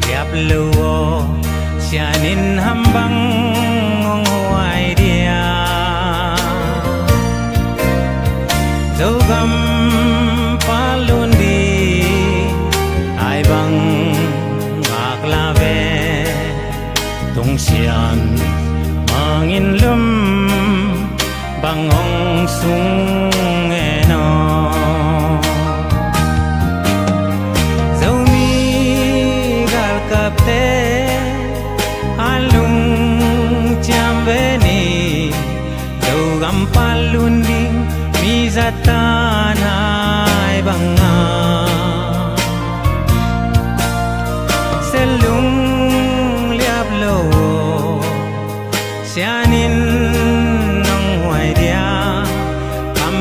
liap luo sianin hambang ngong huai dia dogam palundi ai bang aklave tung sian mangin lum bangong sung eno zomi gal kapte alung chambeni dogam palunding mizatan ai banga selung liap lo sianin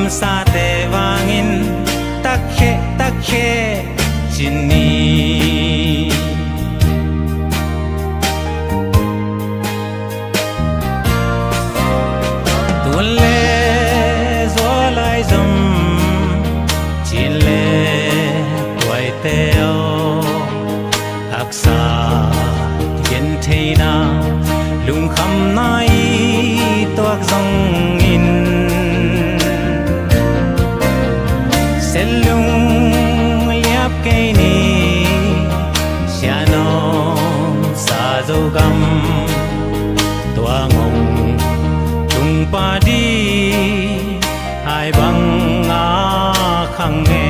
sa te vangin takhe chini tulle zolai zum chile toy teo aksa gen theina lung kham nai toak zong in selung liap kaini sianom sa zogam tuangong tung padi hai bang a khang nge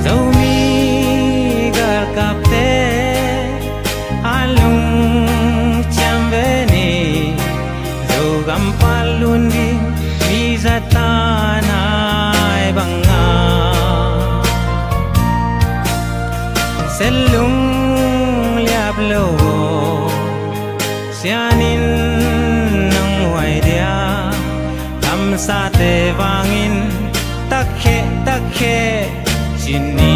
zomi gar kapte alung chambeni zogam palundi mizatan ai banga selung liap lo sianin nang huai dia kam sa te vangin takhe chini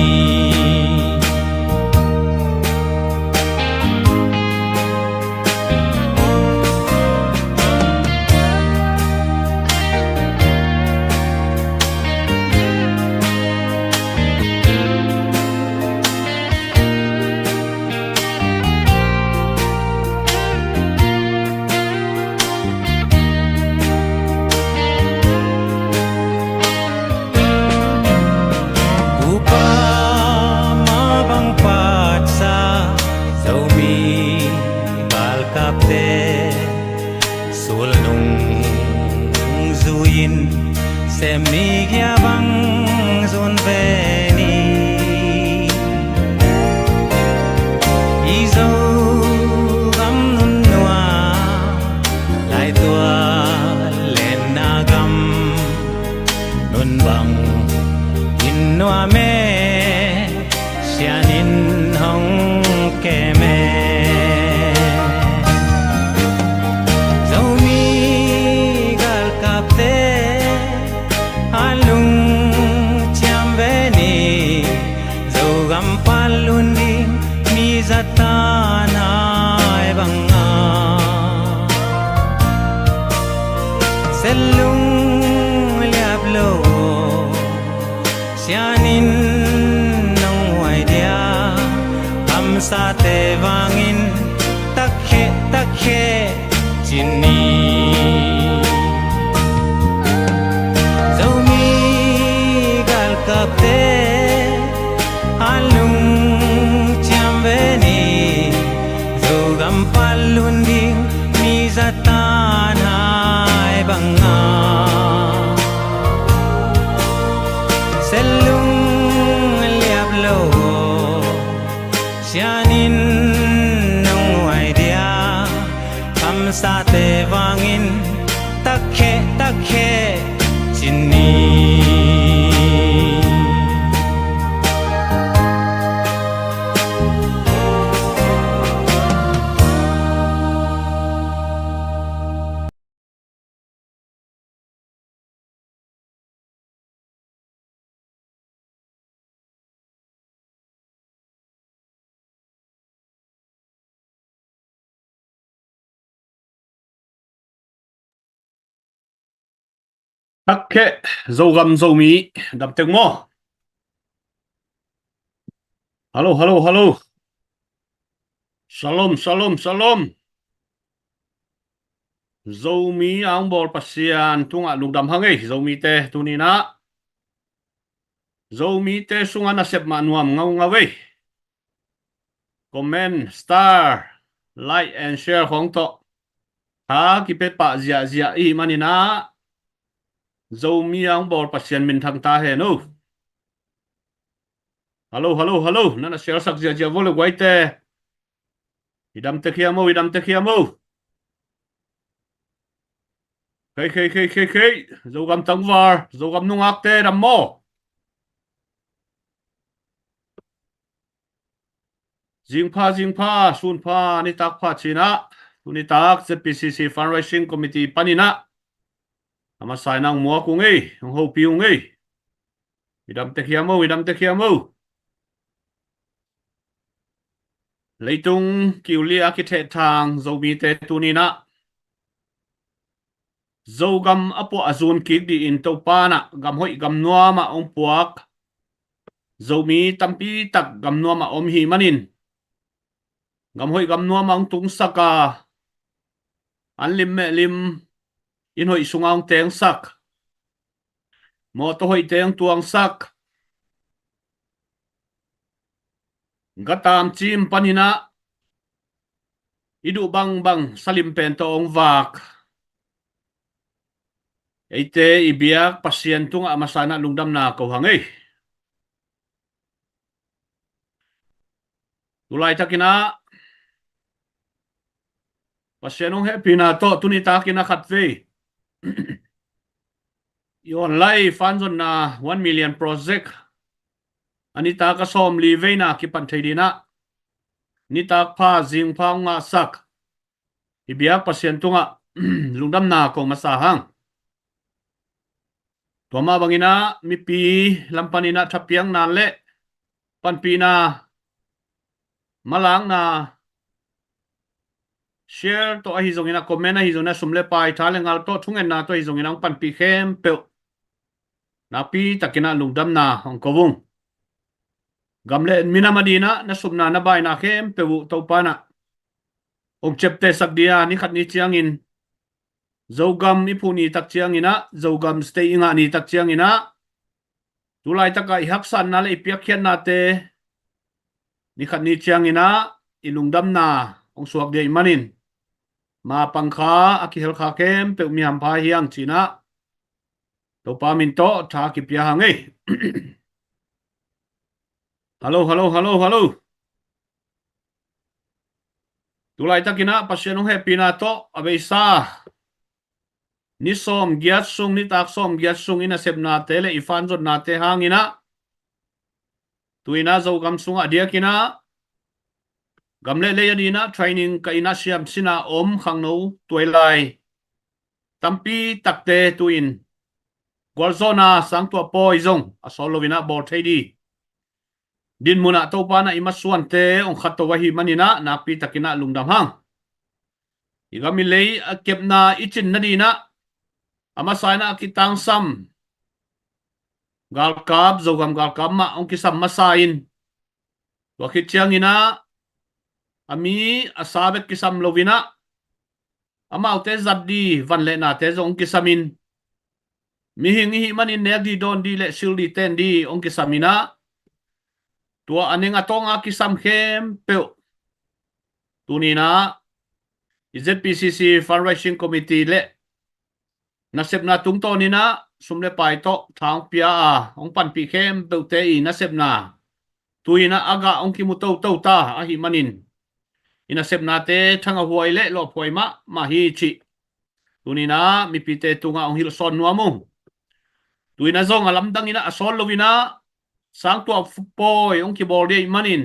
sulnung zuin semigya bang zon veni izo gam nun noa lai tua len nagam nun bang in noa me sianin hong keme palunding mizatan ai banga selung liap lo sianin nong huai dia am sa te vangin takhe chini zomi gal kapte alung chambeni zogam palunding mizatan ai banga selung liap lo sianin nong huai dia kam sa te vangin takhe chini Tắc kệ, dâu gầm dâu mí, đập tiếng mò. Halo, halo, halo. Shalom, shalom, shalom. Zomi ang bol pasian tunga lugdam hangi. Zomi te tunina. Zomi te sunga nasep manuam ngau ngawe. Comment, star, like and share hong to. Ha kipe pa zia zia i manina. Zomi ang bol pasian min thang ta he no. Halo, halo, halo. Nana share sak zia zia vole guaite. Idam te kiamo, idam te kiamo. Khơi khơi khơi khơi khơi. Dâu gam tang var, dâu gam nung ak te đam mo. Jingpa sunpa ni tak pha china tuni tak ZPCC fundraising committee panina ama sainang mo ku ngei ho piu ngei idam te khiamo leitung kiuli architect thang zomi te tunina zogam apo azun ki di in to pana gam hoi gam nuama ong puak zomi tampi tak gam nuama om hi manin gam hoi gam nuama ong tung saka an lim me lim in hoi sungaung teng sak mo to hoi teng tuang sak gatam chim panina idu bang salim pen to ong vak eite ibiak pasien tunga masana lungdam na ko hangai tulai takina pasienong happy na to tuni takina khatve yon lai fanzon na 1 million project anita ka som live na kipan thaidina nita pha jing phang nga sak ibiak pasien tunga lungdam na ko masahang toma bangina mipi lampanina thapiang nan le panpina malang na share to a hi zongina comment na hi zona sumle pai thale ngal to thungen na to hi zongina panpi khem pe na pi takina lungdam na hong kovung gamle mina madina na sumna na bai na khem pe to pana ong chepte sakdia ni khat ni chiangin zogam ipuni tak chiangina zogam stay inga ni tak chiangina tulai taka ihaksan na le ipiak khian na te ni khat ni chiangina ilungdam na ong suak de manin ma pangkha akihel kha kem pe mi ham pha hiang china to pa min to tha ki pia hangai halo halo halo halo tulai takina pasienong happy na to abeisa ni som giat sung ni tak som giat sung ina sep na tele ifan jot na te hangina tuina zo gam sunga dia kina gamle le yanina training ka ina siam sina om khangno toilai tampi takte tuin Guarzona sang tua poi zong asolovina bor thedi din muna to pana imasuan te ong khato wahi manina napi takina lungdam hang igami lei akepna ichin nadina ama saina kitang sam galkap zogam galkap ma ong kisam masain wakit chiangina ami asabet kisam lovina ama ute zaddi vanle na te zong kisamin mihingi manin ne di don di le sildi ten di ong kisamina tua aning atonga kisam khem pe tunina ZPCC fundraising committee le nasep na tungto nina sumle pai to thang pia ong pan pi khem pe te i nasep na tuina aga ong kimuto to ta a hi manin inasep na te thanga huai le lo phoi ma hi chi tunina mi pi te tunga ong hil son nuamu tuina zong alam dang ina asol lovina sang tua poi ong ki bol de manin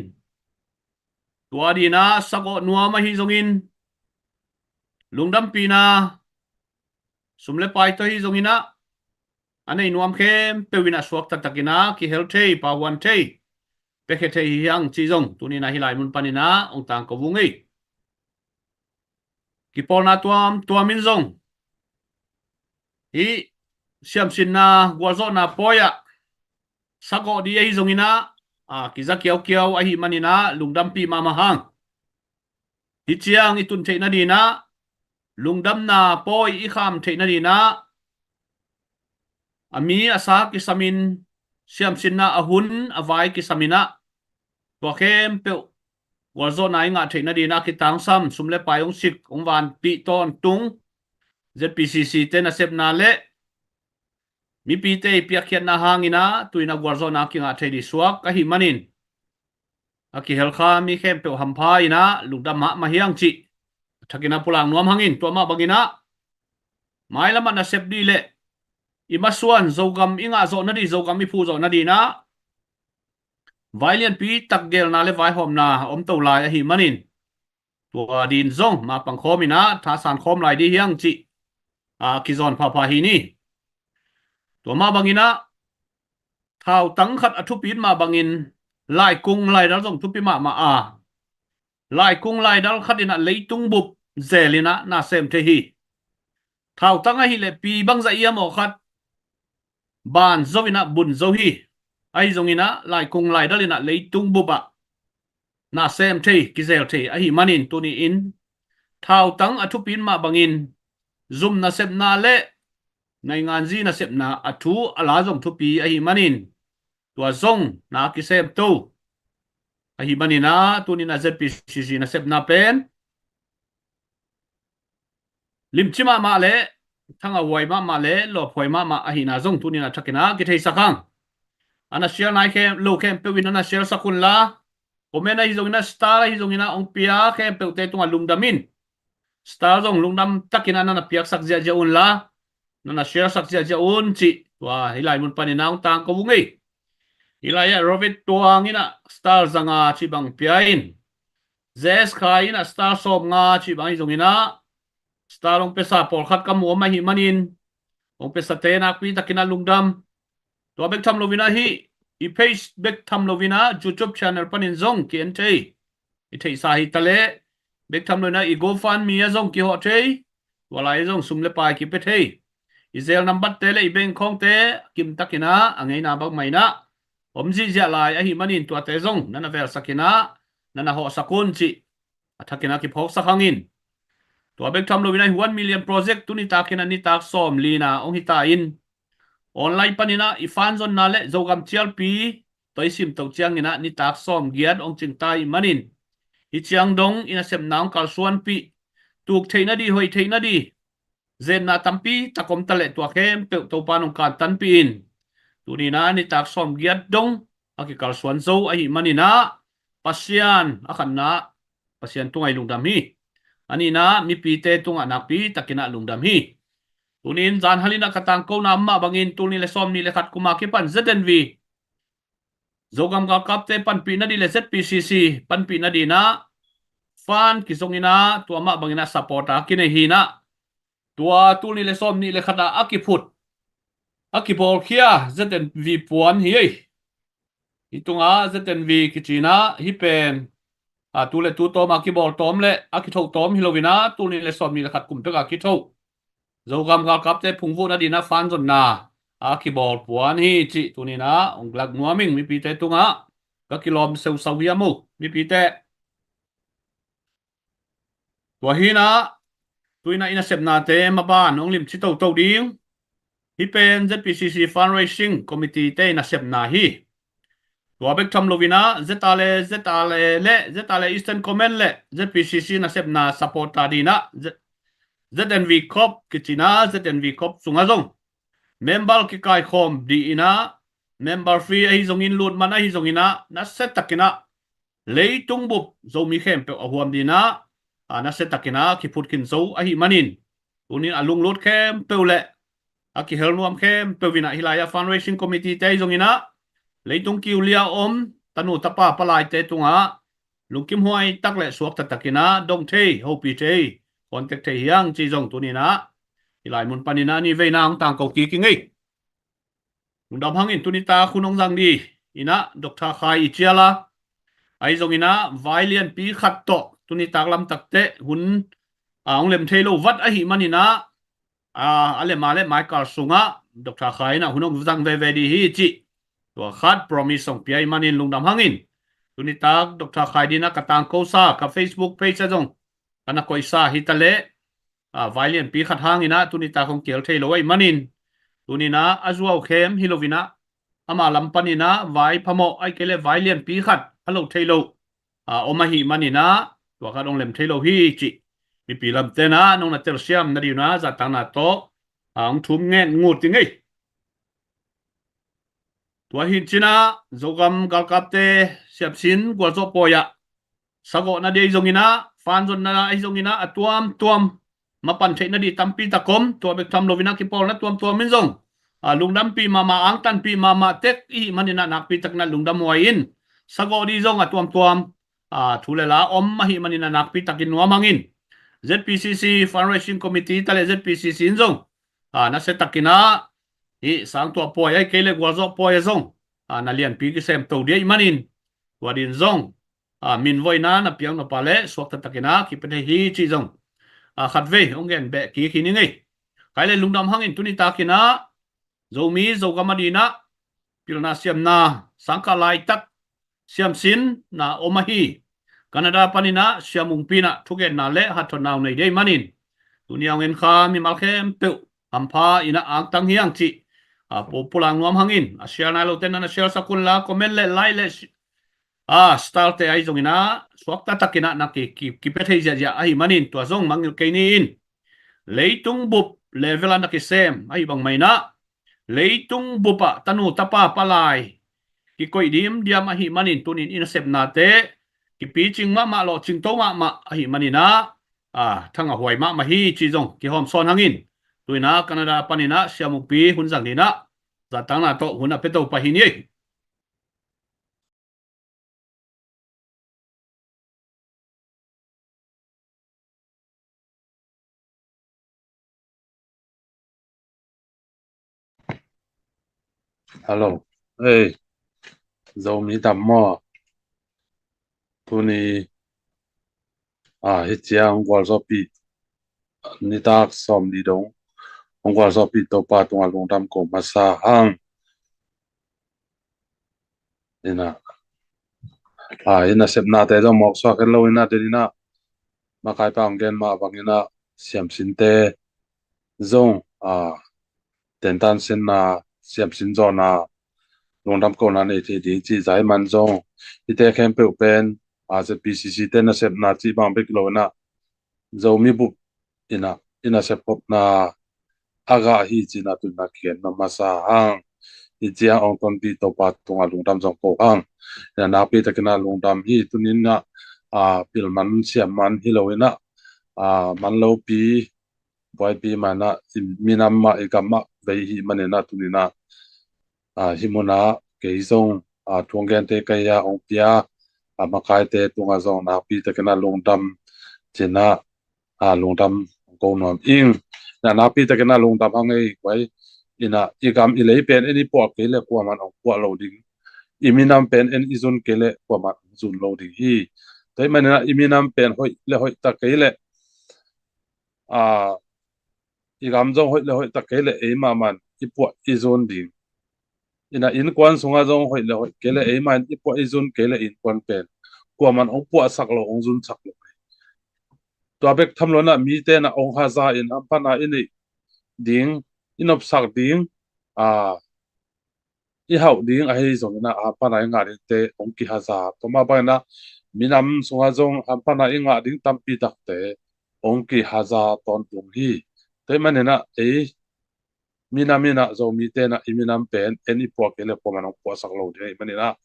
tua dina sago nuama hi zongin lungdam pina sumle pai to hi zongina anei nuam khem pewina suak takina ki healthei pa wan thei pekhe thei hiang chi zong tunina hilai mun panina ong tang ko vungi ki polna tuamin zong hi siam sin na guazo na poya sago di hi zongina kiza kiao ahi manina lungdam pi mama hang hi chiang itun theina dina lungdam na poi I kham theina dina ami asa kisamin siam sinna ahun avai kisamina to khem pe warzo nai nga theina dina ki tang sam sumle payong sik ongwan pi ton tung ZPCC te na sep na le mi pi te piakhian na hangina tuina warzo na ki nga thedi suak ka hi manin aki helkha mi khem pe hamphai na lungdam ma hiang chi thakina pulang nuam hangin to ma bangina mai lama na sep di le imasuan zogam inga zo na di zogam mi phu zo na di na vailian pi takgel na le vai hom na om to lai a hi manin tua din zong ma pang khomina tha san khom lai di hiang chi kizon pha hi ni tua ma bangina thau tang khat athu pin ma bangin lai kung lai dal zong thupi ma lai kung lai dal khatina leitung bup zelina na sem the hi thau tang a hi le pi bang za ia mo khat ban zovina bun zo hi ai zongina lai kung lai dalina leitung bupa na sem the kizel the a hi manin tuni in thau tang athu pin ma bangin zum na sep na le ngai ngan ji na sep na athu ala zong thu pi a hi manin tua zong na ki sem to a hi manina tuni na ZPCC na sep na pen lim chima ma le thanga wai ma le lo phoi ma a hi na zong tuni na thakina ki thei sakang ana share nai khem lo khem pe win ana share sakun la komena hi zongina star hi zongina ong pia khem pe te tunga lungdamin star zong lungdam takina na piak sak ja un la na share sak ja un chi wa hilai mun panina ong tang ko bungi hilai ya robit tuangina star zanga chi bang piain zes khaina star som nga chi bang hi zongina star ong pesa por khat kam mo ma hi manin ong pesa te na pi takina lungdam to bek tham lovina hi I page bek tham lovina YouTube channel panin zong ki en thei I thei sa hi tale bek tham lovina I GoFundMe a zong ki ho thei walai zong sumle pai ki pe thei I zel number te le I bank khong te kim takina angai na bak mai na omji ja lai a hi manin to te zong nana vel sakina nana ho sakun chi athakina ki phok sakhangin to bek tham lovina 1 million project tuni takina ni tak som lina ong hita in online panina ifan zon na le zogam chial pi toisim to chiang ina ni tak som giat ong chingtai manin hi chiang dong ina sem naung kal suan pi tuk theina di hoi theina di zen na tampi takom tale to kem pe to panong kan tan pi in tunina ni tak som giat dong aki kal suan zo a hi manina pasian akhanna pasian tungai lungdam hi anina mi pi te tunga nak pi takina lungdam hi tunin zan halina katang ko na amma bangin tuni le som ni le khat kuma ki pan ZNV zogam ga kapte pan pi na di le ZPCC pan pi na di na fan ki songina tu amma bangina supporta kine hina tua tuni le som ni le khata akiput akipol khia ZNV puan hi itunga ZNV kichina hi pen tu le tu tom akibol tom le akithok tom hilovina tuni le som ni le khat kum pe ka kithok zogam ga kapte phungvu na dina fan zon na akibol puan hi chi tunina onglak nuaming mi pite tunga ka kilom seu sawiamu mi pite wahina tuina ina sepna te maban onglim chi to ding hi pen ZPCC fundraising committee te na sepna hi wabek tham lovina zetale eastern comment le ZPCC na sepna support ta dina ZNV Corp kichina ZNV Corp sungazong member ki kai khom di ina member fee hi zongin lut mana hi zongina na set takina leitung bup zomi khem pe ahwam dina na set takina ki putkin zo a hi manin unin alung lut khem peule aki helnuam khem pewina hilaya fundraising committee te zongina leitung kiulia om tanu tapa palai te tunga lungkim huai takle suak takina dong thei hopi thei contact thei hiang chi jong tunina hilai mun panina ni veina ang tang ko ki ngai undam hangin tunita khunong jang di ina Dr. Khai Ichiala ai jong ina vailian pi khat to tunita lam takte hun ong lem thelo wat a hi manina ale male Michael sunga Dr. Khai na hunong jang ve di hi chi tua khat promise song pi manin lungdam hangin tuni tak Dr. Khaidina katang ko sa ka Facebook page ajong kana ko isa hitale valian pi khat hangina tuni ta kong kel thei loi manin tuni na azuaw khem hilovina ama lampani na vai phamo ai kele valian pi khat halo thei lo omahi manina tua ka dong lem thei lo hi chi mi pi lam te na nong na tel siam na ri na za tang na to ang thum ngen ngut ti ngai tua hi china zogam galkapte siap sin gwa zo poya sago na dei zongina fan zon na ai zongina atuam tuam mapan thei na di tampi takom tua bek tham lovina ki pol na tuam tuam min zong lungdam pi mama ang tan pi mama tek i manina nak pi tak na lungdam wain sago di zong atuam tuam thulela om mahi manina nak pi takin nuamangin ZPCC Fundraising Committee tale ZPCC inzong na se takina i sang tua poy ai kele gwazo poy zong na lian pi ki sem to dia manin wadin zong min voina na piang no pale swak ta takina ki pen hi chi zong khatve ongen be ki ki ni ngai kaile lungdam hangin tuni takina zomi zogamadina pilna siam na sangka lai tak siam sin na omahi Canada panina siamung pina thugen na le hathon naw nei dei manin dunia ngen kha mi malkhem pe ampa ina ang tang hiang chi populang nuam hangin asia na lo ten na share sakun la comment le like le start te ai zongina swakta takina na ki pe thei ja ai manin to zong mangil keinin leitung bup level na ki sem ai bang mai na leitung bupa tanu tapa palai ki koi dim diam hi manin tunin ina sep na te ki pi ching ma lo ching to ma hi manina thanga huai ma hi chi jong ki hom son hangin tuina Canada panina siamu pi hun jang ni na za tang na to huna pe to pa hi ni Hello. Hey, zomi dammo. Tuni hitia ongwal zopi ni tak som di dong. Ongwal zopi to pa tung alung dam ko masa hang. Ina sep na te do mok so ken lo ina te dina. Makai pa ongen ma bangina siam sinte zong tentan sin na siam sin zo na lung dam ko na ne te di chi zai man zong. Ite kem pe pen ZPCC te na sep na chi bang bek lo na zomi bu ina sep pop na aga hi china tu na kien na masa hang i chia ong ton ti to pa tunga lungdam jong ko hang na pi takina lungdam hi tunin na pil man siam man hi lo ina man lo pi boy pi mana minam ma ikama ve hi manena tunina himuna ke zong tunggen te kaya ong pia makai te tunga zong na pi takina lungdam china lungdam ko nom ing na pi takina lungdam hangai kwai ina igam ilei pen eni po kele ko man ong po loading iminam pen en izun kele ko man zun loading hi toi manena iminam pen hoi ta kele igam jong hoi ta kele e ma man ipo izun ding ina in kwan sunga jong hoi kele e man ipo izun kele in kwan pen ko man ong po sak lo ong zun sak lo to bek thamlo na mi te na ong ha za in ampana ini ding inop sak ding i hau ding a hei zong na pana nga ri te ong ki haza to ma ba na minam sunga jong pana inga ding tampi tak te ong ki haza ton tung hi te manena minamina zo mi te na iminam pen eni po ke le po manong po sak lo de manena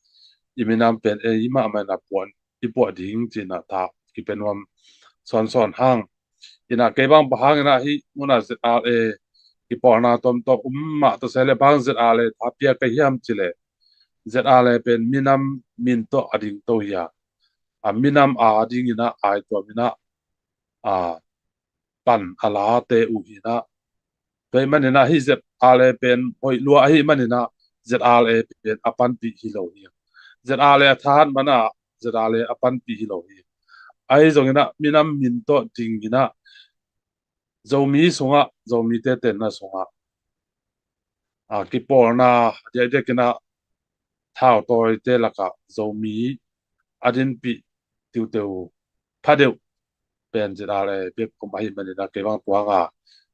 iminam pen ima ma na pon i po ding china ta ki penwam son hang ina ke bang bahang na hi muna ki porna tom to umma to sele bang zet ale apia ka hiam chile zet ale pen minam min to ading to ya minam ading ina ai to mina pan ala te u hina pe manina hi zet ale pen hoi lua hi manina zet ale pen apan pi hi lo hi zet ale than mana zet ale apan pi hi lo hi ai zongina minam min to ding ina zomi sunga zomi te ten na sunga ki porna de kina thao tôi te là cả dầu mí adin pi tiêu tiêu phát điệu bên giật à lệ biết cũng hay mình là cái bang quang à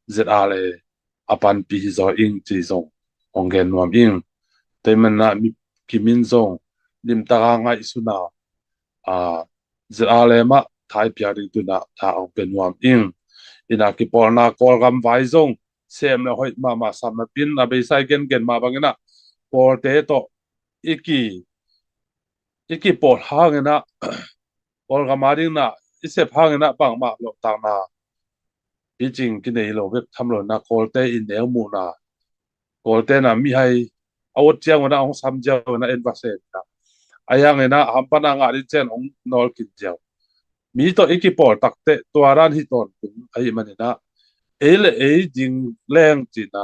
giật à lệ apan pi zo ing chỉ zong ông gen nuam ing tôi mình là mi kim min zong lim ta ngai suna à giật à lệ mà thái bia đi tu na tha ông ben nuam ing ina ki por na kol gam vai zong sem na hoi ma sam na pin na be sai gen ma bangena por te to iki por hangena por gamaring na isep hangena pang ma lo tang na Beijing ki nei lo vek tham lo na kolte in neu mu na kolte na mi hai awot chiang na ong sam jaw na en vase na ayang ena hampana nga ri chen ong nol kin jaw mi to iki por takte tuaran hi ton tum ai manina ele e ding leng china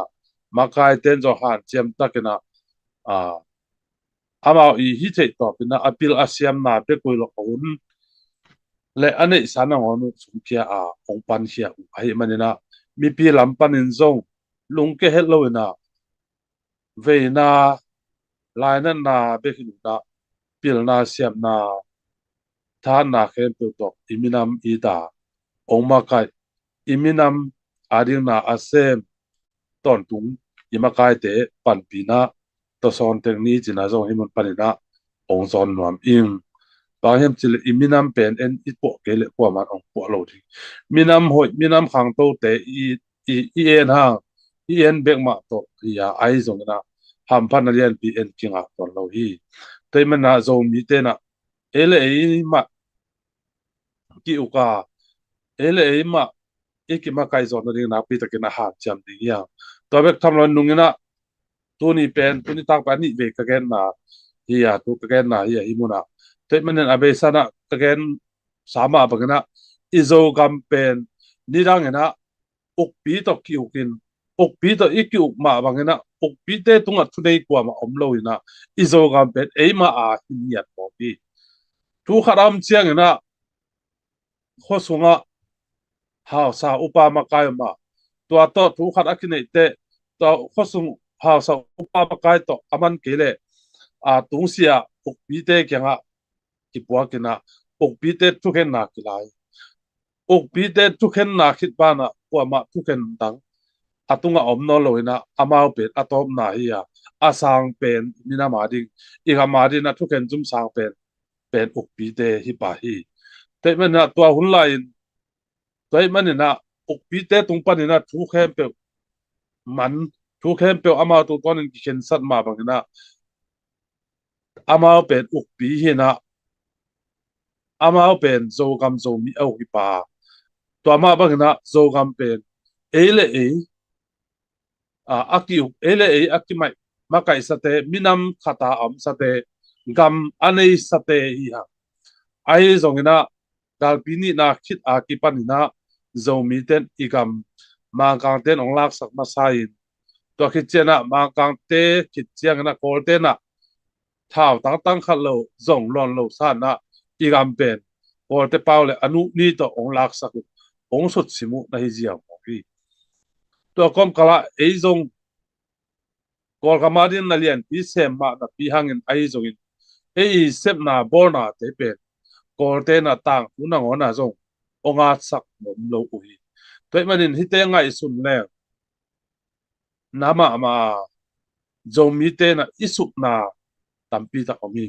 makai ten jo han chem takena a ama i hi che to pina apil asiam na pe koilo on le ane sana ngonu sumkia a ong pan hia ai manina mi pi lam panin zong lung ke hello na ve na lai na be hin na pil na siam na tha na khen tu to iminam ida ong ma kai iminam ading na asem ton tung ima kai te pan pina to son tek ni china zong himun panina ong zon nuam ing ba hem chil iminam pen en ipo kele ko man ong po lo thi minam hoi minam khang to te i en ha i en bek ma to ya ai zong na ham pan na lian pi en kinga ton lo hi te man na zo mi te na ele e ma ki uka ele e ma iki ma kai zon na pi ta kina ha cham ding ya to bek tham lo nungina tu ni pen tu ni tak pa ni ve ka gen na hi ya tu ka gen na hi ya hi mu na te man abe sana ka gen sama bangana izo gampen nirangena ukpi to ki ukin ukpi to iki ukma bangena ukpi te tunga thudei kwa ma omlo ina izo gampen eima a hiniat mo pi tu kharam chiang ina khosunga ha sa upa ma kai ma to tu khat akine te to khosung ha sa upa ma kai to aman kele a tungsia ukpi te kyanga ki puak kina ukpi te tu ken na kilai ukpi te tu ken na khit ba na kwa ma tu ken dang atunga omno loina amau pe atom na hiya asang pen mina ma ding iga ma din na tu ken zum sang pen ukpi te hi pa hi te men na tua hun lain te men na ukpi te tung pa ni na tu khem pe man tu khem pe amau tu ton ki ken sat ma bang na amau pen ukpi hi na amau pen zo gam zo mi au hi pa tua ma bang na zo gam pen ele e aki ele e aki mai makai sate minam khata am sate gam anei sate hi ha ai zongina galpini na khit aki panina zomi ten igam ma kang ten ong lak sak ma sai to khit chena ma kang te khit chiang na kol te na thao tang khat lo zong lon lo sa na igam pen kol te paule anu ni to ong lak sak ong sut simu na hi jiang mo pi to kom kala ei zong kol kamadin na lian pi sem ma na pi hangin ai zongin ei sep na borna te pen kol te na tang una ngona zong onga sak mom lo ui toy manin hite ngai sun le nama ma zomi te na isuk na tampi ta omi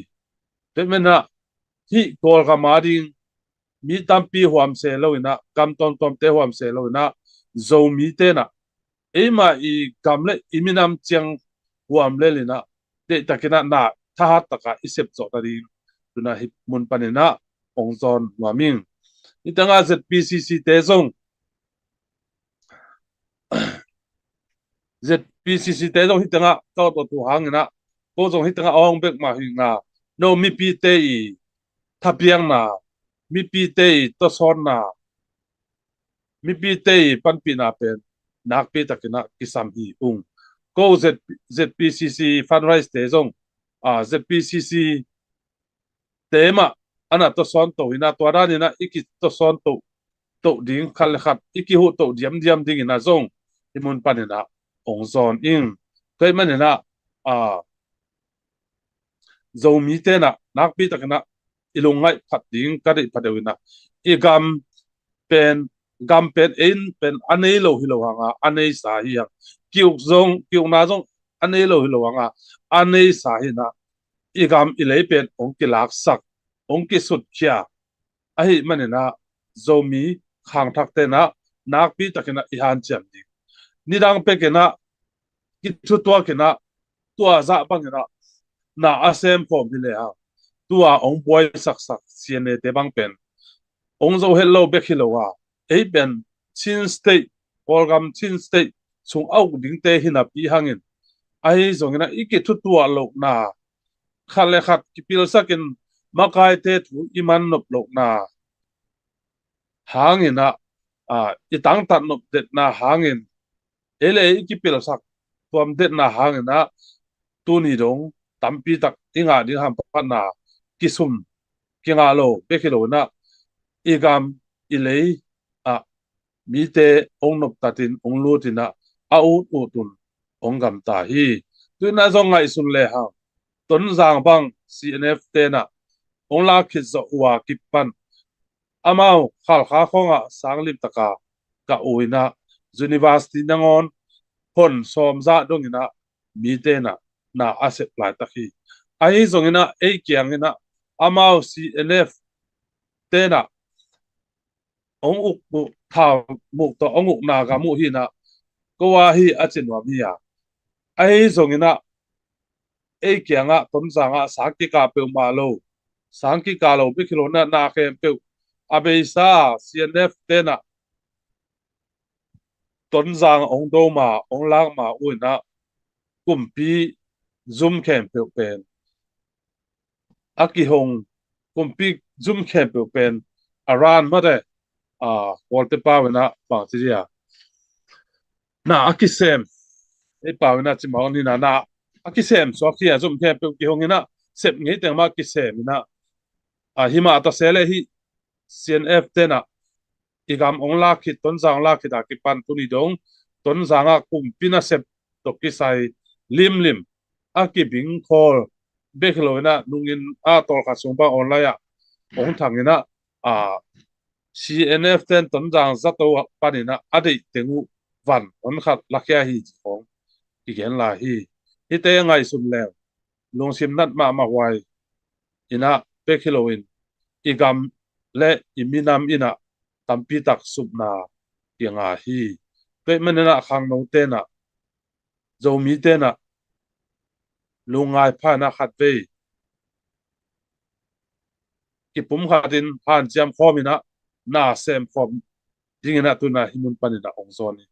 toy mena hi kol kamadin mi tampi huam se lo ina kam tom te huam se lo ina zomi te na ema i kamle iminam chiang huam le lina te takina na tha taka isep zo tari tuna hip mun panina ongzon waming itanga zpcc te zong zpcc te zong hitanga to tu hangina ko zong hitanga ong bek ma hinga no mi pi te i thapiang na mi pi te i to son na mi pi te i pan pi na pen nak pi takina kisam hi ko zpcc fundraise te zong zpcc tema ana to son to ina to rani na iki to son to ding khal khat iki hu to diam ding ina zong imun panina ong zon in toy manina zomi te na nakpi takna ilungai phat ding kari phadewina i gam pen in pen anei lo hi lo hanga anei sa hi yang kiuk na zong anei lo hi lo hanga anei sa hi na i gam ilei pen ong ki lak sak ong ki sut khia a hi manina zomi khang thak te na nakpi takina i han cham ding nidang pe kena ki thu tua kena tua za bangena na asem form hi le ha tua ong boy sak sak siane te bang pen ong zo hello bek hi lo wa ei pen chin state polgam chin state chung au ding te hina pi hangin ai zongena iki thu tua lo na khale khat ki pil sakin makai te thu iman nop lo na hangina itang tat nop det na hangin ele iki pil sak tuam det na hangina tu ni dong tampi tak inga ding ham pa na kisum kinga lo bekilo na igam ilei a mi te ong nop tatin ong lutina a ut utun ong gam ta hi tu na zong ngai sun le ha ton zang bang cnf te na ong la khit zo wa kipan amao khal kha khonga sanglim taka ka uina university nangon hon som za dongina mi te na asset lai takhi ai zongina ei kiangina amao cnf te na ong uk bu thao mu to ong uk na ga mu hi na ko wa hi achin wa mi ya ai zongina ei kianga tom zanga sakti ka pe ma lo sangki ka lo bi kilo na khem pe abeisa cnf te na ton zang ong do ma ong lang ma uina kumpi zoom khem pe pen aki hong kumpi zoom khem pe pen aran ma de wolte pa wena pa tiria na aki sem e pa wena chi ma ni na aki sem so kia zoom khem pe ki hong ina sep ngai teng ma ki sem na hima ta sele hi cnf te na igam ong la khit ton zang la khit a ki pan tu ni dong ton zanga kumpi na sep to ki sai lim aki bing khol bekloina nungin tol kha sungpa onlaya ong thangina cnf ten ton jang zato panina adi tengu van on khat lakhya hi ong ki gen la hi ite ngai sun le lungsim nat ma wai ina bekloin igam le iminam ina tampi tak subna tianga hi pe manena khang no te na zomi te na lungai pha na khat ve ki pum khatin han jam khomina na sem khom dingena tuna himun panina ongzoni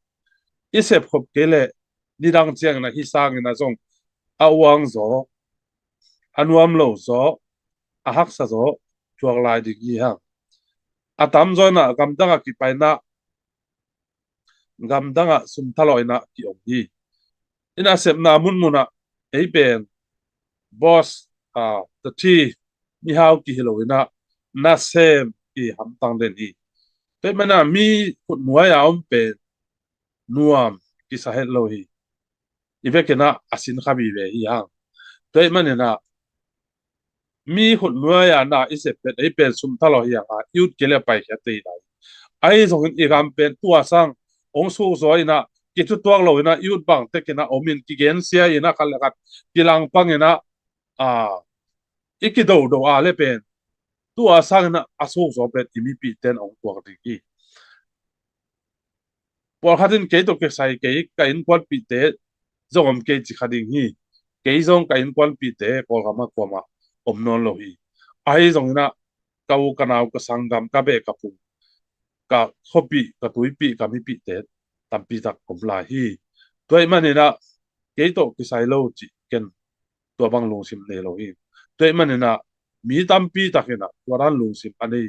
isep khop kele nidang chiang na hi sang na zong awang zo anuam lo zo ahak sa zo chuak lai di gi ha atam zo na gamdanga ki paina gamdanga sum thaloina ki ong hi ina sep na mun muna ei ben boss the t ni hau ki hiloina na sem ki ham tang den hi pe mana mi khut nuwa ya om pe nuam ki sa het lo hi ivekena asin khabi ve hi hang pe manena mi khut nuwa ya na isep pe ei pen sum thalo hi anga yut kele pai kha te dai ai zong i gam pen tua sang ong su zo ina ki tu tuak lo ina yut bang te kena omin ki gen sia ina khalakat kilang pang ina iki do le pen tua sang na asu zo pe imi pi ten ong tuak di ki por khatin ke to ke sai ke ka in kwal pi te zong ke chi khading hi ke zong ka in kwal pi te ko ma ko ma om non lo hi ai zong na kau kanau ka sangam ka be ka pu ka khopi ka tuipi ka mi pi te tampi tak kom la hi toy manina ke to ki sai lo chi ken to bang long sim ne lo hi toy manina mi tampi takena waran long sim ani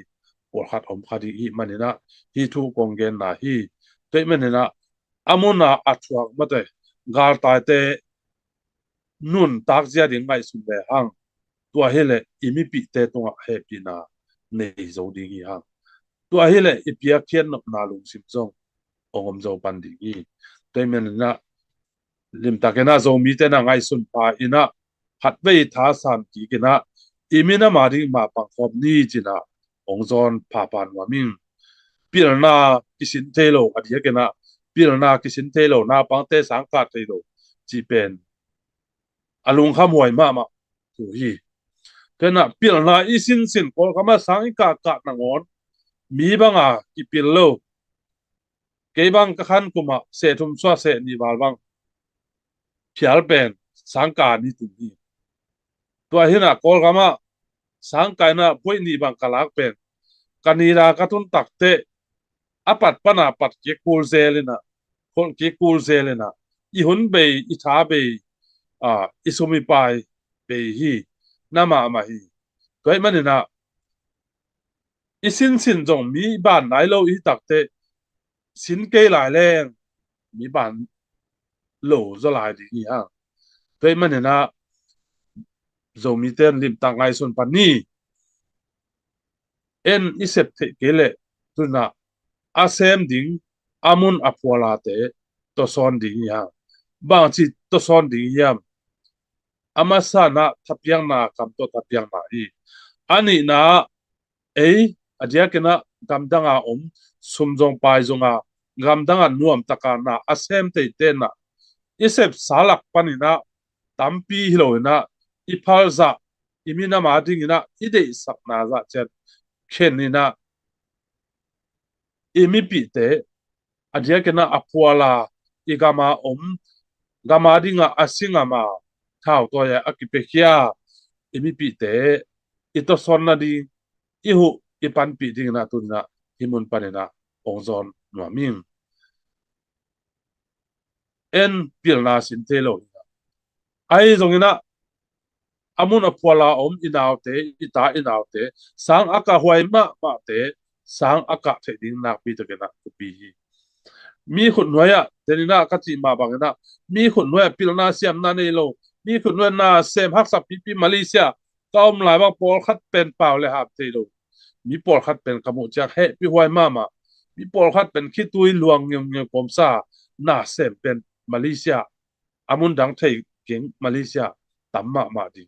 por khat om khadi hi manina hi thu kong gen na hi toy manina amuna athuak mate gar ta te nun tak zia ding ngai sum le hang tua hele imi pi te to he pi na nei zo ding hi hang tua hele ipia khian nop na lung sim zong ongom zo pan ding hi toy manina lim takena zo mi te na ngai sun pa ina หัดไว้ท้าสานกีกันนะอีมินามาดิมาปังคอมนี่จีนะองซอนผ่าปานว่ามิงปีละนากิสินเทโลอดียกันนะปีละนากิสินเทโลนาปังเตสังกัดเทโลจีเป็นอลุงขมวยมาถูฮีกันนะปีละนาอีสินพอคำว่าสังกัดกัดนางอนมีบางอ่ะกิปิลโลเก็บังกะขันกุมาเสทุมสวาเสนีบาลบังเพียลเป็นสังกัดนี่ตุนีตัวเห็นอ่ะกอลกามาสังกัดน่ะพวยนี่บังกะลักเป็นกันนีรากะตุนตักเตอปัดปนาปัดเกกูลเซเลนะคนเกกูลเซเลนะอีหุนเบยอีทาเบยอิสุมิปายเบยฮีนามามาฮีก็ไอ้มันนี่นะอีสินจงมีบ้านไหนเราอีตักเตสินเกยหลายแรงมีบ้านโหลจะหลายดีนี่ฮะก็ไอ้มันนี่นะจงมีเต้นริมต่างไงส่วนปันนี้เอ็นอิเซปเทเกเลตุนะอาเซมดิงอามุนอพัวลาเตตัวซอนดิงยาบางทีตัวซอนดิงยามอามาสานะทับยังนาคำตัวทับยังนาอีอันนี้นะอาเดียกันนะกำดังอาสุมจงไปจงกำดังอานุ่มตะการนะอาเซมเตเตนะอิเซปสาลักปันินะตัมปีฮิโลนะอีพาลซาอีมินามาดิงนะอีเดสักนาซาเจนเช่นนี้นะอีมิปิเตอาเดียกันนะอพัวลาอีกามากามาดิงอาสิงามาท้าวตัวใหญ่อากิเปคียอีมิปิเตอีตัวซอนนาดีอีหูอีปันปีดิงนะตุนนะฮิมุนปันนะองซอนหนัวมิงเอ็นพิลนาสินเทโลไอตรงนี้นะอามุนอพัวลาอินาวเตอิตาอินาวเตสังอากาหวยมาเตสังอากาเทดิงนักปีตะกันนะกุปีมีคนหน่วยเดนิน่ากัจิมาบางนะมีคนหน่วยพิลนาเซียมนาเนโลมีคนหน่วยนาเซมฮักสับปีมาเลเซียก็หลายบางปอลคัดเป็นเปล่าเลยครับเทโลมีปอลคัดเป็นขมุจากเฮปีหวยมามีปอลคัดเป็นคิดตุยลวงเงียบกรมซานาเซมเป็นมาเลเซียอามุนดังเทเก่งมาเลเซียตั้มมาดี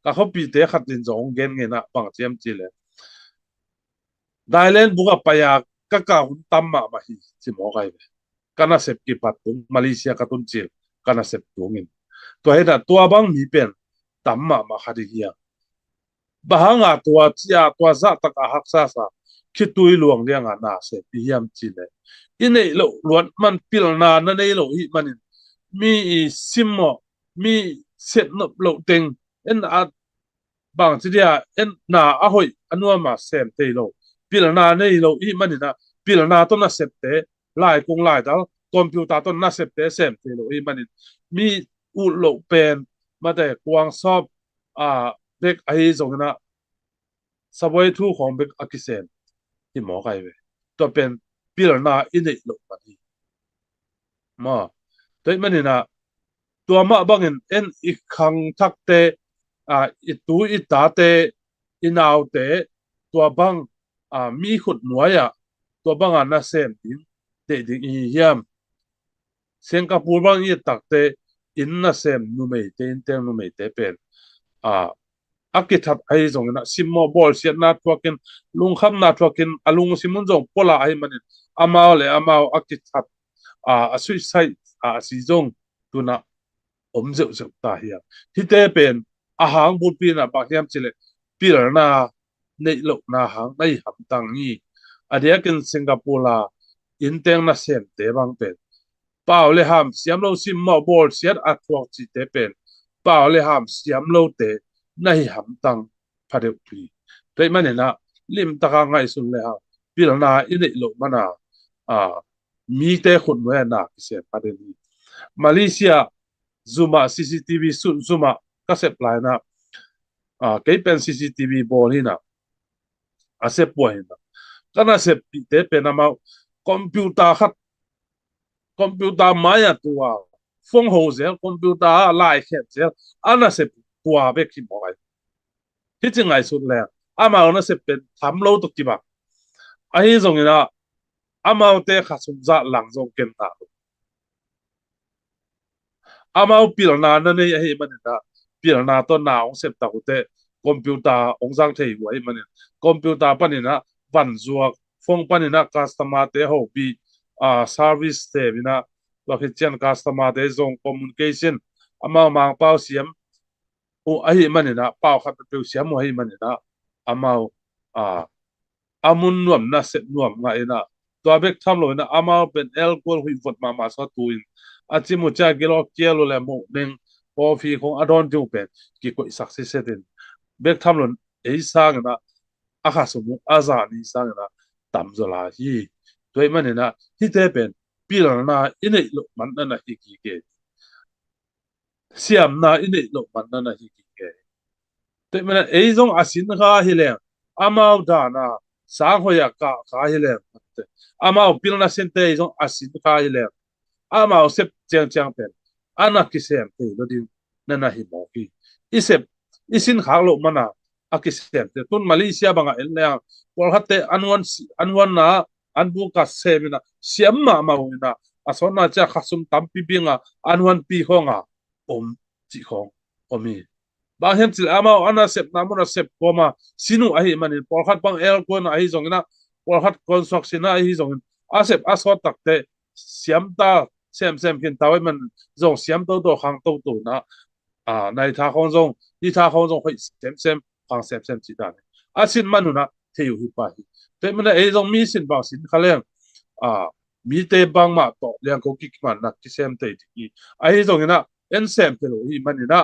ก็เขาปีเตะขัดดินจงเงินนะบางเจียมจีเลยได้เล่นบุกไปยากะกะหุ่นตั้มมาฮีสิหมอไกไปกันน่ะเสพกี่ปัดตุงมาเลเซียกะตุนจีกันน่ะเสพตุงินตัวเหตุตัวบางมีเป็นตั้มมาคดีเฮียบางตัวเจียตัวซาตะกะฮักซาคิดตุยหลวงเลี้ยงน่ะเสพเฮียมจีเลยอินเอโลล้วนมันพิลนานั่นเอโลอีมันมีซิมมีเสพนบโลเต็งเอ็นบางทีเดียเอ็นนาอะหอยอันว่ามาเซมเตโลพิลนาเนี่ยโลอีมันนี่นะพิลนาต้นน่ะเซมเตไล่กงไล่ดาวคอมพิวเตอร์ต้นน่ะเซมเตเซมเตโลอีมันนี่มีอุโลเป็นมาแต่กวางซอบเด็กไอ้ตรงนั้นสบายทูของเด็กอากิเซนที่หมอไกไปตัวเป็นพิลนาอินเดโลมันนี่มาแต่มันนี่นะตัวมาบางเอ็นอีกครั้งทักเตอีตูอีตาเตอีนาวเตตัวบางมีขุดหน่วยตัวบางน่ะเซมดิงเตดิงอีเฮียมสิงคโปร์บางอีตักเตอินน่ะเซมนูเมเตอินเตนูเมเตเป็นอากิทับไอ้ตรงนั้นซิมโมบอลเสียนาทัวกินลุงคำนาทัวกินลุงซิมุนจงพลาไอ้มันอามาเลยอามาอากิทับสุดท้ายซีจงตัวน่ะเจ้าตาเฮียที่เตเป็นอาหารบุญปีน่ะบางทีมจิเลปีละนาในโลกนาหางในหำตังนี้อันเดียกันสิงคโปร์ลาอินเตอร์นาเซมเตบางเป็นเปล่าเลยหามเสียมโลซิมมาบอลเสียอัตวกจิเตเป็นเปล่าเลยหามเสียมโลเตในหำตังพัดเดปีแต่มันเนี่ยนะลิมตะกางไงสุดเลยฮะปีละนาอินในโลกมันมีเตคนเมื่อนาเสียพัดเดนีมาเลเซียZuma CCTV Zuma ก็เสพหลายนะเก็เป็น CCTV บอลนี่นะเสพป่วยนะก็น่าเสพเตเป็นนะมาคอมพิวเตอร์ครับคอมพิวเตอร์มายตัวฟงโฮเซลคอมพิวเตอร์ไลน์แคปเซลน่าเสพตัวเบกที่บอกไอ้ที่จริงไงสุดแล้วมาน่าเสพเป็นทำโลตุกิบะไอ้ตรงนี้นะมาเตะขัดสุนทรหลังตรงเกณฑ์ตาอามาอุปิลนานั่นเองไอ้มันนะ pil na to na ong sep ta te computer ong jang thei wai manin computer panina van zuak phong panina customer te ho bi service te bina wa khichian customer te zong communication ama mang pau siam o ahi manina pau khat pe siam mo hi manina amao amun nuam na set nuam nga ina to bek tham lo na amao pen alcohol hui vot ma sa tuin achimu cha gelo kielo le mo neng coffee khong adon ju pen ki ko success setin bek tham lo ei sang na akha sumu aza ni sang na tam zola hi toy manina hi te pen pil na inei lo man na hi ki ke siam na inei lo man na hi ki ke toy mana ei zong asin kha hi le amao da na sang hoya ka hi le amao pil na sente ei zong asin kha hi le amao sep chang chang pen anak ki sem te lo din na na hi mo ki isep isin khak lo mana akisem te tun Malaysia banga elnya wal hatte anwan na anbu ka semina siamma ma wina asona cha khasum tampi binga anwan pi honga chi khong omi ba hem chil ama ana sep namuna sep koma sinu ahi manin por khat bang el ko na ahi jongina por khat construction na ahi jongin asep asot takte siamta sem kin tawi man jong siam to khang to na nai tha khong jong ni tha khong jong hoi sem phang sem chi da asin manuna theu hi pa hi te mana e jong mi sin bang sin khaleng mi te bang ma to liang ko ki man na ki sem te ti ai jong ina en sem pe lo hi manina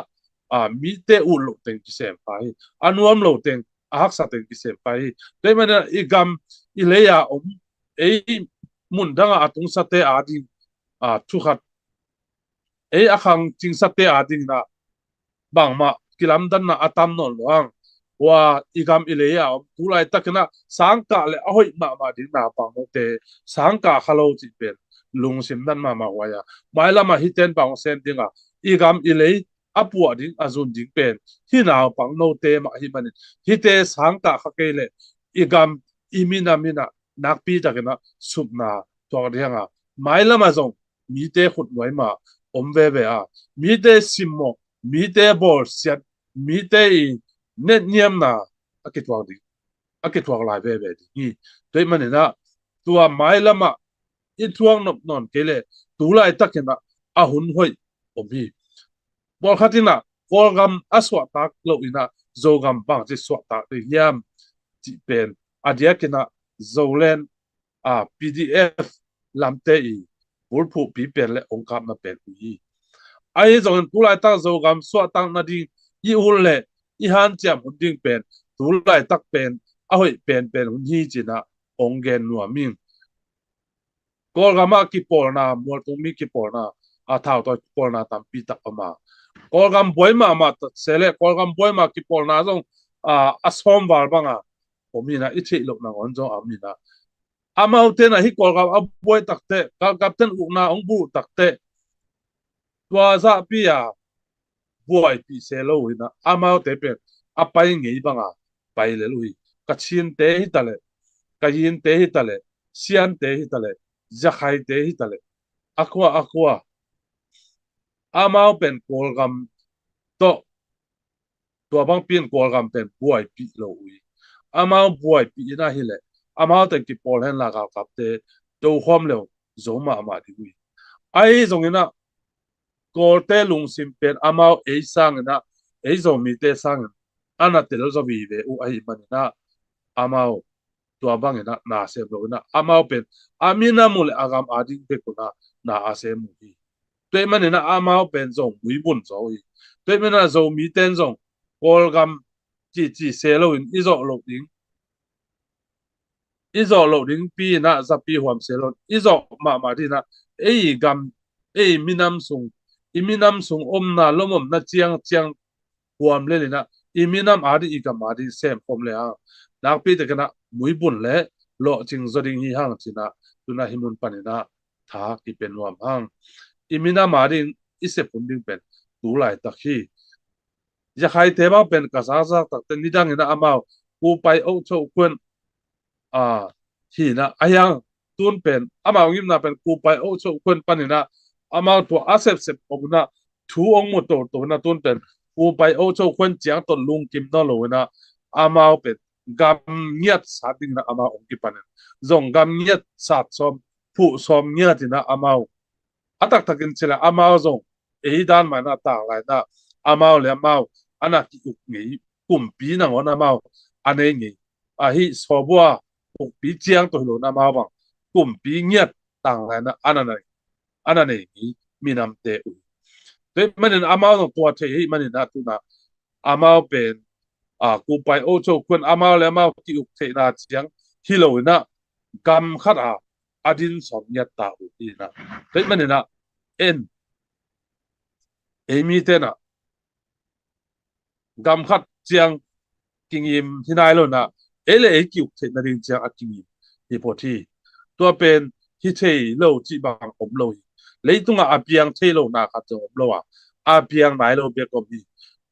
mi te u lo teng ki sem pa hi anuam lo teng ahak sa teng ki sem pa hi te mana i gam i le ya e mun danga atung sa te adi thu khat e akhang ching sa te adi na bang ma kilam dan na atam no loang wa igam ileya tulai takna sangka le ahoi ma din na pang te sangka khalo chi pen lung sim dan ma waya maila ma hiten pang sen dinga igam ilei apua ding azun ding pen hina pang no te ma hi man hite sangka khakele igam imina mina nakpi takna supna to rianga maila ma zong mi te khut noi ma omve be mi te simmo mi te bol siat mi te net niam na akitwang lai ve ni toy manina tua mai lama i thuang nop non kele tu lai takena a hun hoi omi bol khatina kolgam aswa tak lo ina zogam bang chi swa tak niam chi pen adia kena zolen pdf lamte i burphu pi pen le ongkap na pen i ai zong tu lai tak zogam swa tak na di i ul le i han cham ding pen tu lai tak pen ahoi pen hun hi china ongen nuwa min kolgama ki porna mol tu mi ki porna thau to porna tam pi tak ama kolgam boima ma sele kolgam boima ki porna jong asom war banga omina i thi lok na on jo amina amau te na hi kolgam boy takte kal kapten ukna ong bu takte tua za pia boy pi selo ina amau te pen apai ngei banga pai le lui ka chin te hi tale ka yin te hi tale sian te hi tale zakhai te hi tale akwa amau pen kolgam to tua bang pin kolgam pen boy pi lo ui amau boy pi na hi le amau te ki pol hen la ka kap te to khom le zo ma di ui ai zong ina kol te lung sim pen amau e sang na e zo mi te sang ana te lo zo vi ve u ai manina amau tua bang ina na se lo na amau pen amina mule agam ading pe kuna na ase mu hi te manina amau pen zo mui bun zo hi te manina zo mi ten zo kol gam chi se lo in izo lo ding pi na za pi huam se lo izo ma di na e gam e minam sung om na lomom na chiang huam le na iminam adi ikam adi sem pom le nak pi te kana mui bun le lo ching zoding hi hang china tuna himun panina tha ki pen wam hang iminam adi ise punding pen tu lai takhi ya khai te ba pen ka sa sa tak te nidang ina amao ku pai o cho kun hi na ayang tun pen amao ngim na pen ku pai o cho kun panina amao to asep sep obuna thu ong mo to na tun pen u pai o cho kwen chiang ton lung kim no lo na amao pe gam nyat sa ding na amao ong ki panen zong gam nyat sat som pu som nyat na amao atak takin chila amao zong e dan ma na ta lai na amao le amao ana ki uk ngi kum pi na ngon amao ane ngi a hi sobwa uk pi chiang to lo na amao bang kum pi nyat tang lai na ana nei ngi minam te u te manin amao no tua the hi manin na tu na amao pen ku pai o cho kun amao le amao ki uk the na chiang hi lo na gam khat adin som nyat ta u na te manin na en emi te na gam khat chiang kinh nghiệm thì này luôn na ele e kiu the na rin chiang a kinh nghiệm hi po thi tua pen hi thei lo chi bang om lo leitunga apiang thei lo na kha cho om lo apiang nai lo be ko bi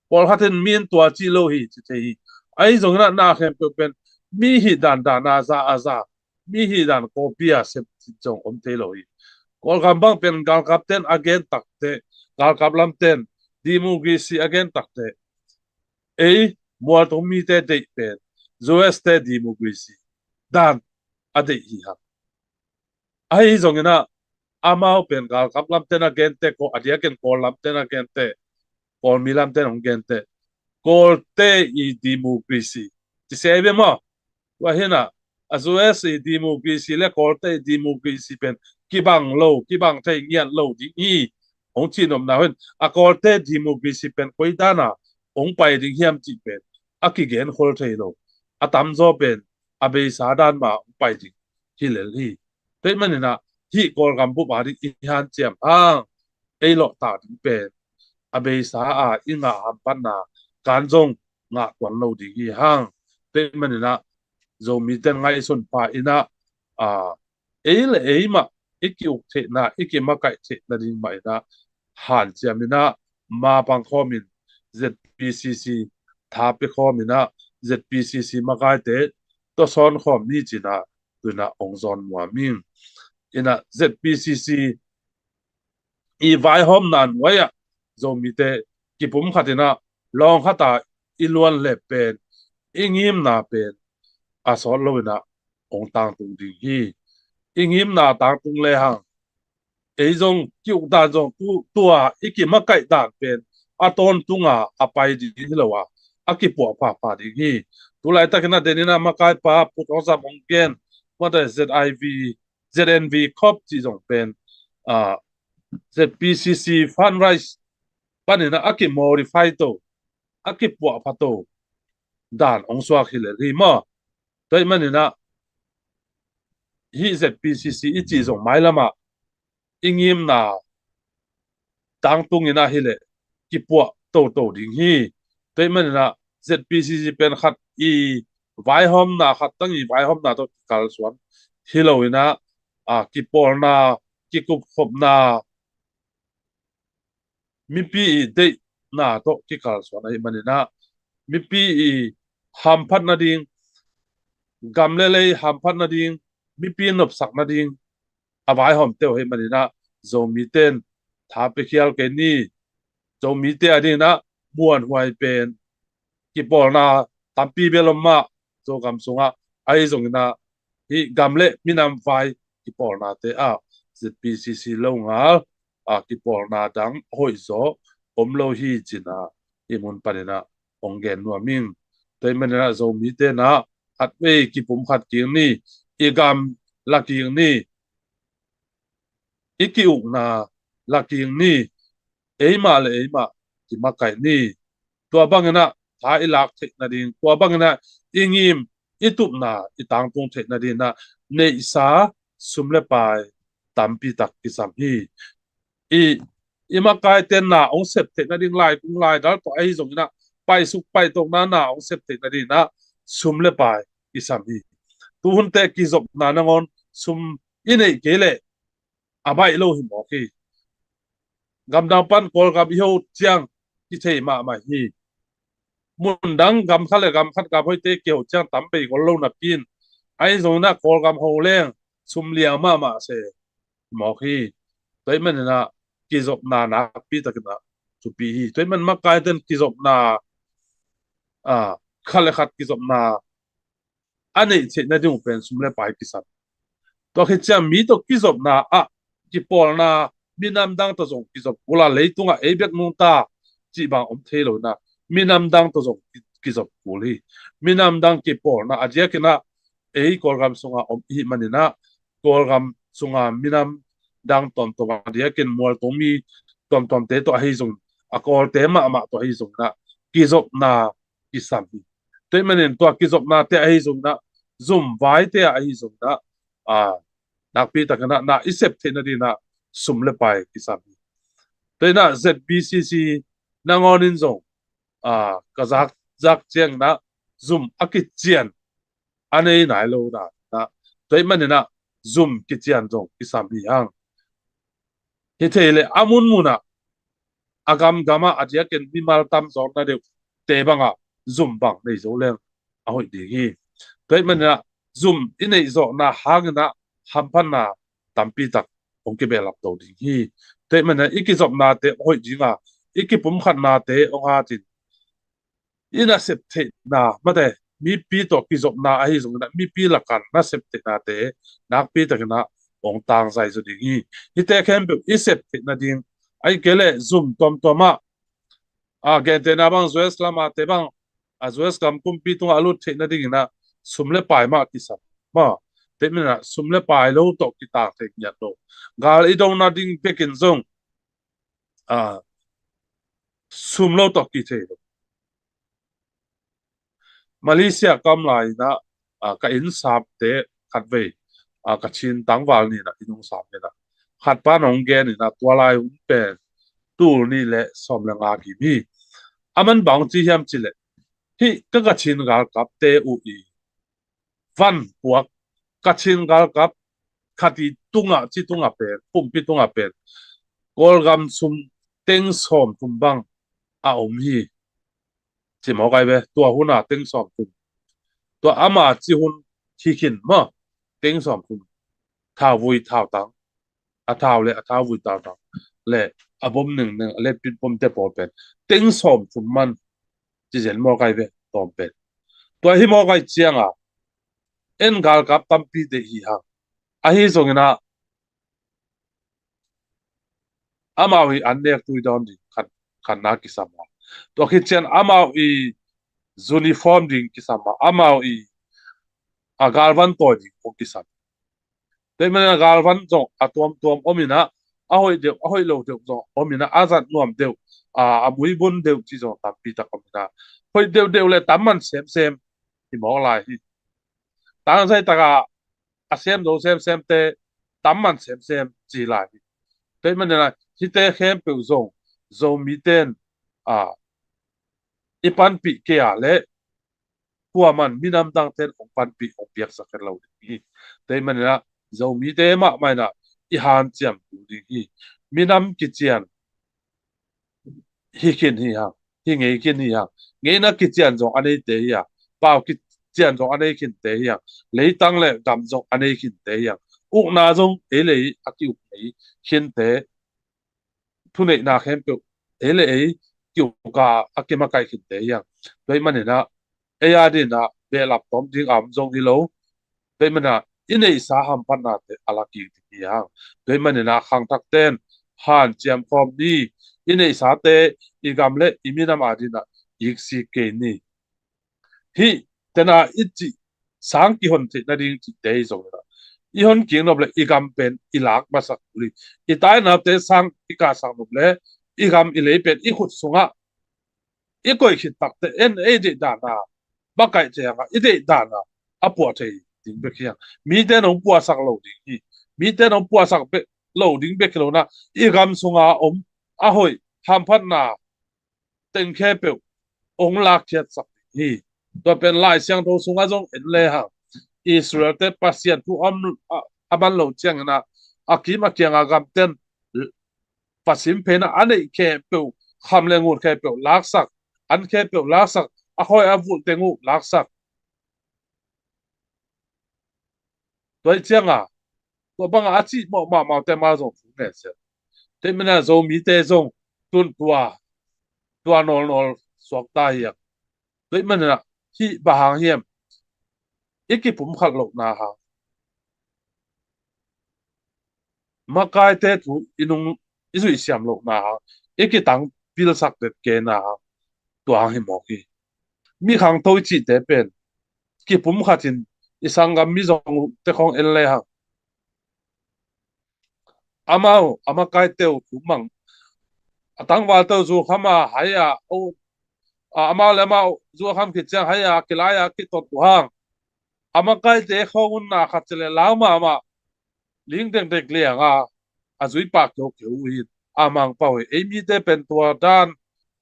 pol haten mien tua chi lo hi chi thei ai zong na khem pe pen mi hi dan da na za aza mi hi dan ko pia se chong om thei lo hi kol gam bang pen gal kapten again takte gal kap lam ten democracy again takte ei mual to mi te dei pen zoes te democracy dan ade hi ha ai zong na amao pen gal kap lam ten again te ko adia ken ko lam ten again te ko mi lam ten ong gen te ko te I democracy ti se be mo wa hena azoes I democracy le ko te democracy pen ki bang te ngian lo di I ong chi nom na hen a ko te democracy pen koi dana ong pai ding hiam chi pen aki gen hol thei lo atam zo pen abe sa dan ma ong pai ding hi le hi te manina hi kol gam bu ba di han chiam ei lo ta ding pen abe sa inga ham pan na kan jong nga kwan lo ding hi hang te manina zo mi ten ngai son pa ina ei le ei ma iki uk the na iki ma kai the na ding mai na han chiamina ma pang khomin ZPCC tha pe khomina ZPCC makai te to son khom ni china tuna ongzon wa ming ina ZPCC I vai hom nan waya zo mi te kipum khatina long khata ilwan le pen ingim na pen asol loina ong tang tung ding hi ingim na tang tung le hang ei zong kiu da zong tua iki makai dan pen aton tunga apai di hilowa akipo pa di hi tulai takina denina makai pa putosa mongken what is ZIV ZNV cop chi zong pen ZPCC fundraise panina aki modify to akipo pa to dan ong swa khile ri ma dai manina hi ZPCC I chi zong mai lama ingim na tang tungina hile kipua to ding hi te manina ZPCC pen khat I vai hom na khat tang I vai hom na to kal swan hiloina kipol na kikup khop na mi pi de na to ki kal swan ai manina mi pi ham phat na ding gamle le ham phat na ding mi pi nop sak na ding avai hom te he manina zo mi ten tha pe khial ke ni zo mi te adina muan huai pen ki pol na tampi beloma zo gam sunga ai zong na hi gamle minam vai ki pol na te ZPCC lo nga ki pol na dang hoi zo om lo hi china imun panina ongen no ming te manina zo mi te na at we ki pum khat king ni igam laking ni iki uk na laking ni eima le eima ki makai ni tua bangena tha ilak thek na ding tua bangena ingim itup na itang tung thek na ding na nei sa sumle pai tampi tak ki sam hi imakai ten na ong sep thek na ding lai tung lai dal to ai zong na pai suk pai tok na ong sep thek na ding na sumle pai ki sam hi tu hun te ki zop na ngon sum inei kele abai lo hi mo ki gam dang pan kol gam hiu chiang ki thei ma hi mun dang gam khale gam khat ka phoi te keu chiang tam pe kol lo na pin ai zong na kol gam ho leng sum liang ma se mo ki toi man na ki zop na pi ta na chu pi hi toy man ma kai ten ki zop na khale khat ki zop na ane che na ding pen sum le pai ki sat to khi cha mi to ki zop na ki pol na minam dang to zong ki zop ula leitunga e bek nung ta chi bang om thelo na minam dang to zong ki zop kuli minam dang ki pol na ajia ki na e kolgam sunga om hi manina kolgam sunga minam dang tom to dia kin mol to mi tom te to hi zong akol te ma to hi zong na ki zop na ki sam hi te manin to ki zop na te hi zong na zum vai te hi zong na nak pi ta kana na isep the na di na sum le pai ki sam hi te na ZBCC na ngonin zong kazak zak cheng na zum akit chian anei nai lo na te manina zum ki chian zong ki sam hi hang he thele amun muna agam gama atia ken bimal tam zor na de te banga zum bang nei zo leng a hoi de hi toy manina zum inei zo na hang na hampan na tampi tak ong ke belap to ding hi toy manina ikizop na te hoi jinga ikipum khat na te ong ha tin ina sep the na mate mi pi to kizop na a hi zong na mi pi la kan na sep the na te nak pi tak na ong tang sai zo ding hi ite khem be isep the na ding ai kele zoom toma gen te na bang zoes lama te bang zoes kam kumpi tung alu the na ding na sumle pai ma ki sa ma te mina sumle pai lo to ki ta te nya to gal I dong na ding pekin zong sum lo to ki the Malaysia kam lai na ka in sap te khat ve ka chin tang wal ni na inong sap ne na khat pa nong gen ni na tua lai un pen tu ni le som la nga ki mi aman bang chi hiam chi le hi ka chin gal kap te u I van puak ka chin gal kap khati tunga pen pumpi tunga pen kol gam sum teng som tum bang om hi chi mo kai ve tua huna teng som tum tua ama chi hun hi kin ma teng som tum thao vui thao tang thao le thao vui tao tang le abom neng le pit pom te po pen teng som tum man chi jen mo kai ve tom pen tua hi mo kai chiang en gal kap tampi de hi ha a hi zong na amawi annek tu don di kan na ki sama to khi chen amawi uniform ding ki sama amawi agalvan to di ko ki sam te men agalvan zong atom omina ahoi lo de zong omina azat nuam de amui bun de chi zong tampi ta komina hoi de le tamman sem ki mo lai hi tang sai ta ga asem do sem te tamman sem chi lai te men na hi te khem pe zong zo mi ten ipan pi ke le puaman minam dang ten ong pan pi ong piak sa ker lo hi te man na zo mi te ma mai na I han chiam tu ding hi minam ki chian hi kin hi ha hi ngei kin hi ha ngei na ki chian zo anei te ya pau ki chian zo anei kin te ya lei tang le dam zo anei kin te ya uk na zong e lei akiu ei kin te thu nei na khem pe e lei kiu ka akima kai kin te ya doi man na ARD na be laptop ding am zong hi lo be mana inei sa ham pan na te alaki ti ya be mana na khang thak ten han chiam khom ni inei sa te igam le imina ma dina iksi ke ni hi tena ichi sang ki hon te na ding ti te zong na I hon king no ble igam pen ilak masak uli itai na te sang ika sang no ble igam ilei pen I khut sunga I koi khit tak te en e de da na bakai che nga ide dana apo the ding be khiang mi te no pu sak lo ding hi mi te no pu sak be lo ding be kilo na I gam sunga a hoi ham phat na teng khe pe ong lak chet sak hi to pen lai siang tho sunga jong en le ha Israel te pasien tu aban lo chang na akim akyang agam ten pasim pe na ane khe pe kham le ngur khe pe lak sak an khe pe lak sak ahoi avul tengu laksak toi chianga to banga achi mo te ma zong ne se te mena zo mi te zong tun tua tua nol nol suak ta hiak tui man na hi bahang hiam ikipum khat lo na ha makai te thu inung isui siam lo na ha ikitang pil sak det ke na ha tua hi mo ki mi khang toi chi te pen ki pum khatin isangam mi zong te khong en le ha amao amakai te thu mang atang wal te zu khama haya o amao le mau zu kham ki chang haya kilaya ki tot hang amakai te khong na khat chele lama ma ling deng dek le nga azui pak yo ke u hi amang pawe emi te pen tua dan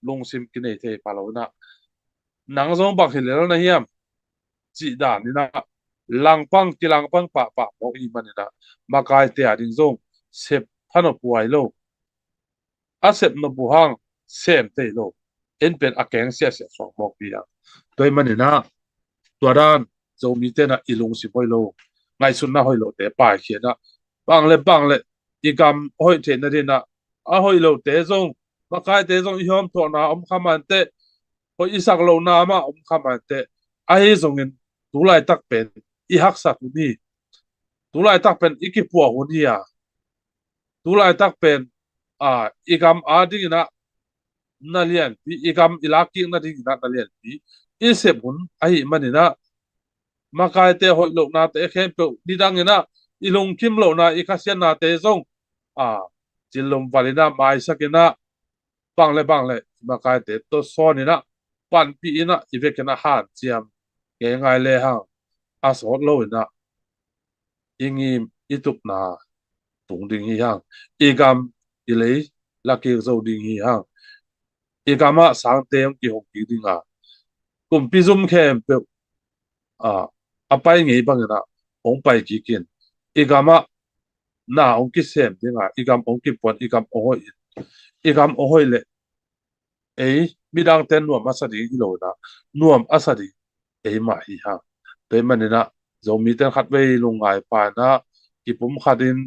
lung sim ki nei te palona nang zong bak hi le na hiam chi dan ni na langpang ki langpang pa pa mo i manina makai te ading zong sep phano puai lo a sep no buhang sem te lo en pen akeng sia sia so mo pia toy manina tua dan zo mi te na ilung si poi lo ngai sun na hoi lo te pa khia na bang le igam hoi the na dina a hoi lo te zong makai te zong hiom tho na khaman te hoi isak lo na ma khaman te a hi zong in tu lai tak pen i hak sa tu ni tu lai tak pen ikipu hu ni ya tu lai tak pen igam a ding na na lian pi igam ilaki na ding na lian pi i se bun a hi manina makai te hoi lo na te khem pe di dang ina ilung kim lo na ikasian na te zong chilum valina mai sakina bang le makai te to so ni na pan pi ina ivekena han chiam ke ngai le ha a so lo ina ingim ituk na tung ding hi hang igam ilei laki zo ding hi hang igama sang tem ki hok ki dinga kum pi zum khem pe apai ngei bangena ong pai ki kin igama na ong ki sem dinga igam ong ki pon igam ohoi le ei midang ten nuam asadi lo na nuam asadi ei ma hi ha te manina zomi ten khat vei lungai pa na ki pum khatin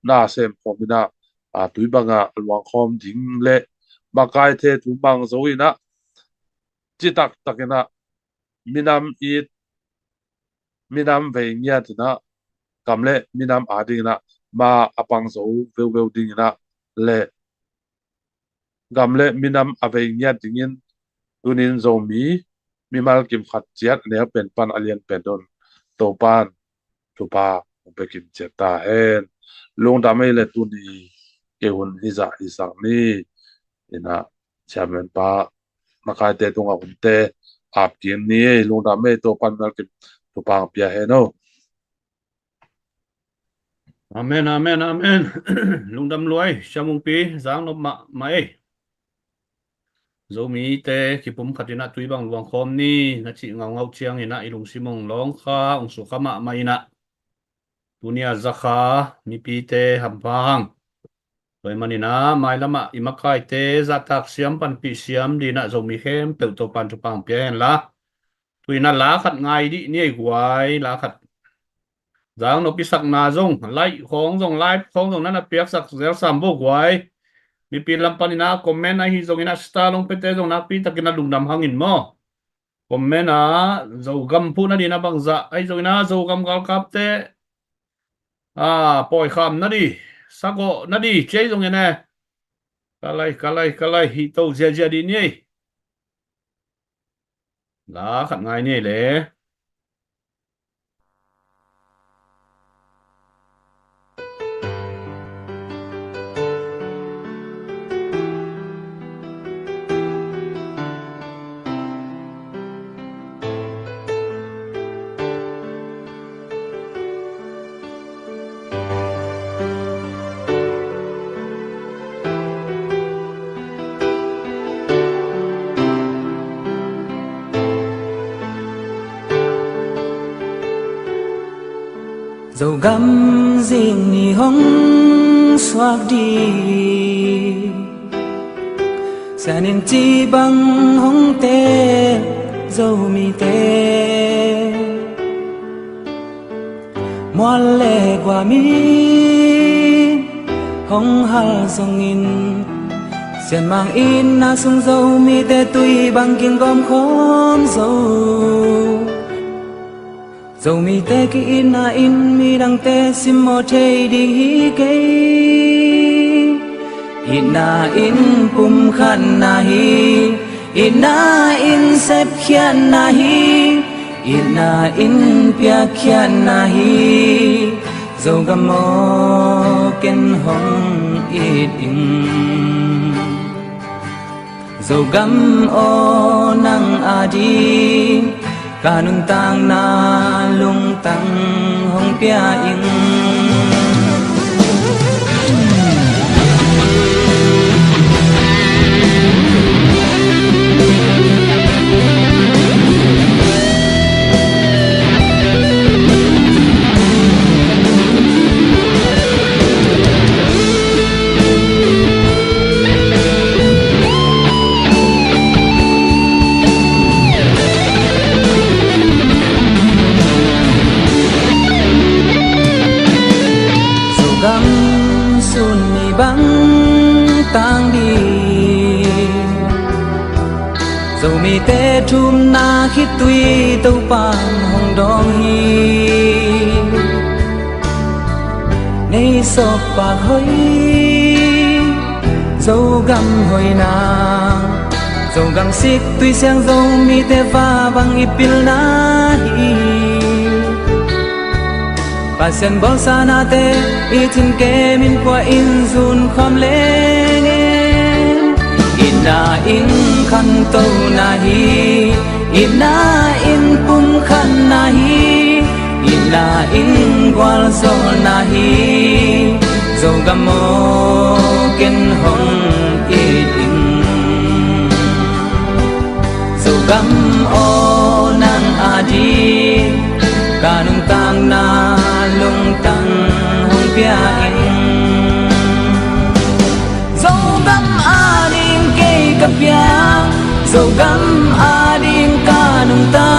na sem khomina tui banga luang khom ding le makai the tu bang zoina chitak takena minam it minam ve nya tina kamle minam ading na ma apang zo veu ding na le gamle minam ave nya dingin tunin zomi mimal kim khat chiat ne pen pan alien pen don to pan tu pa pe kim cheta hen long da mai le tu ni ke hun hi sang ni ina chamen pa makai te tunga hunte ap kim ni long da mai to pan mal kim tu pa pia he no Amen, amen, amen. Lung đâm lưới, chào mừng pi, giáng nộp mạ máy. Dấu mi te, khi bấm khát na tùy bằng luang khom ni, na chị ngào ngào chiang ina ilung simong long kha, ung su kha mạ mai na. Tunia zakha, mi pi te ham phang. Rồi manina, mai lama imakai te zatak siam pan pi siam di na dấu mi khem, pel to pan tu pang pia la. Tùy na lá khát ngay đi, ni guai lá khát. Giang nó bị sặc na zong like khong zong live khong zong nana piak sak zel sam bo gwai mi pin lam panina comment ai hi zong ina sta long pete zong na pi takina lungdam hangin mo comment zo gam pu na dina bang za ai zong ina zo gam gal kap te poi kham na di sako na di che zong ina kalai hi to zia di ni la khat ngai ni le dầu găm riêng ni hong xoạc đi xa nên chi bằng hong tê dầu mi tê mua lệ qua mi hong hà sông in Sen mang in na sung dâu mi te tui bằng kiêng gom khóm dâu. Dâu mi te ki in na in mi đăng te sim mò chê đi hi kê. In na in pum khan na hi, in na in sep khian na hi, in na in pia khian na hi. Dâu gam mò ken hong it in. Dâu gam o nang adi kanung tang na lung tang hong pia in. Tang đi dâu mi te chum na khít tui tâu pan hong dong hi nay sop bạc hoi dâu gam hoi na dâu gam sik tui sang dâu mi te va bang ipil na hi pasien bol sana te itin ke min kwa in zun khom leng ina in khan to na hi ina in pum khan na hi ina in gwal zo na hi zo gam mo ken hong it in zo gam o nang adi kanung tang na lung tang hong pia in dâu gam ading ke kapya dâu gam ading kanung ta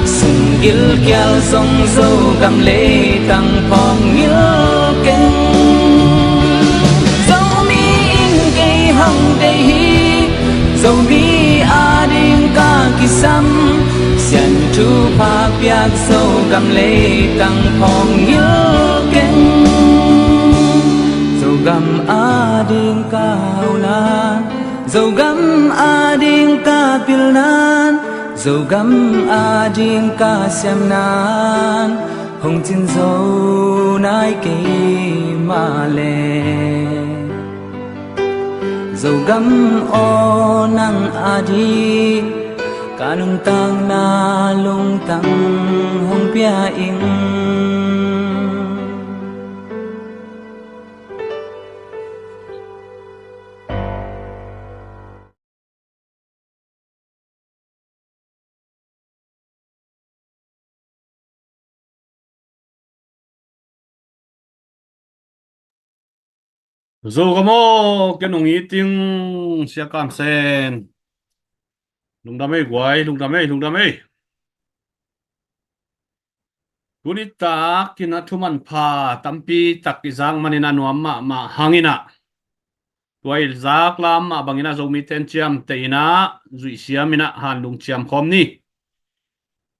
sung gil kyal song dâu gam le tang phong ngil ken dâu mi in ke hong de hi dâu mi ading ka kisam sian chu pa piak dâu gam le tang phong ngil ken dâu gam ading ka unan dâu gam ading ka pilnan dâu gam ading ka siam nan hong chin dâu nai ke ma le dâu gam o nang adi kanung tang na lung tang hong pia in Zo gamo kenung iting sia kam sen lung damai guai lung damai Gunita kina thuman pha tampi tak izang manina nuam ma hangina tuai zak lam ma bangina zo mi ten chiam teina zui siamina han lung chiam khom ni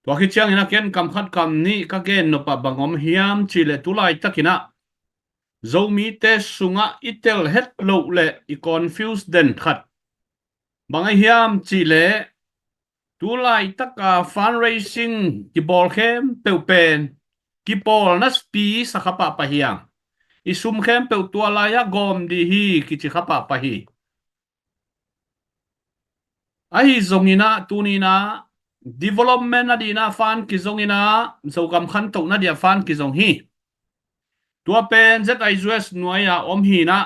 tua khi chiang ina ken kam khat kam ni ka gen no pa bangom hiam chile tulai takina zo mi te sunga itel het lo le I confuse den khat bangai hiam chile tulai taka fundraising ki bol khem peupen ki bol na spi sa khapa pa hiang isum khem pe tuala ya gom di hi ki chi khapa pa hi ai zongina tunina development na dina fan ki zongina zo kam khan to na dia fan ki zong hi tua pen ZIUS nuaya om hi na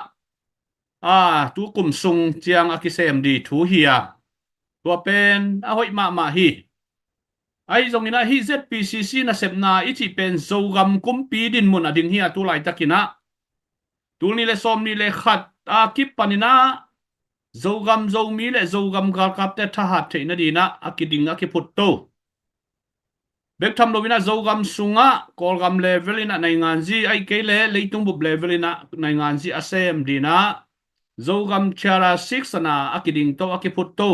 tu kum sung chiang akisem di thu hi a tua pen a hoi ma hi ai zong ina hi ZPCC na sepna ichi pen zogam kumpi din mun ading hi tu lai takina tu ni le som ni le khat a kip panina zogam zomi le zogam gal kap te thahat theina dina akiding akiput to bek tham lovina zogam sunga kolgam level ina nai nganji ai kele leitung bub level ina nai nganji asem dina zogam chara 6 na akiding to akiput to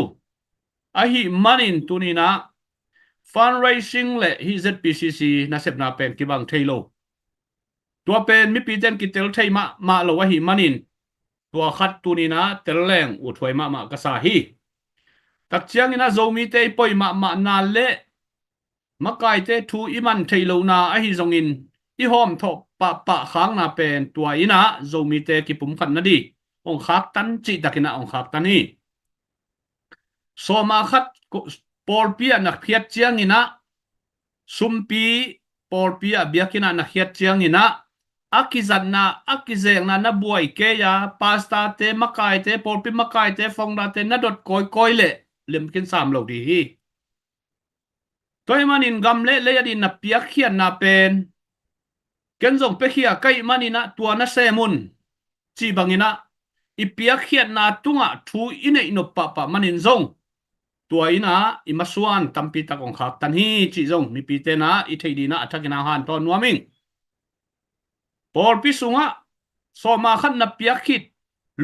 ahi manin tunina fundraising le hi ZPCC na sep na pen kibang thailo tua pen mi pi ten ki tel thei ma lo wa hi manin tua khat tunina tel leng u thoi ma ka sa hi tak chiang ina zomi te poi ma na le makai te thu iman thailo na a hi zongin i hom tho pa khang na pen tua ina zomi te ki pum khan na di ong khak tan chi takina ong khak tan hi so ma khat por pia na khiat chiang ina sumpi por pia biakina na khiat chiang ina akizan na akizeng na buai ke ya pasta te makai te por pi makai te phong da te na dot koi le lem kin sam lo di hi toy manin gam le ya din na piak khian na pen ken zong pe khia kai manina tua na semun chi bangina ipiak khiat na tunga thu ine ino pa manin zong tua ina imasuan tampi takong khak tan hi chi zong mi pi te na i thei di na athakina han ton nuaming por pi sunga so ma khan na piak khit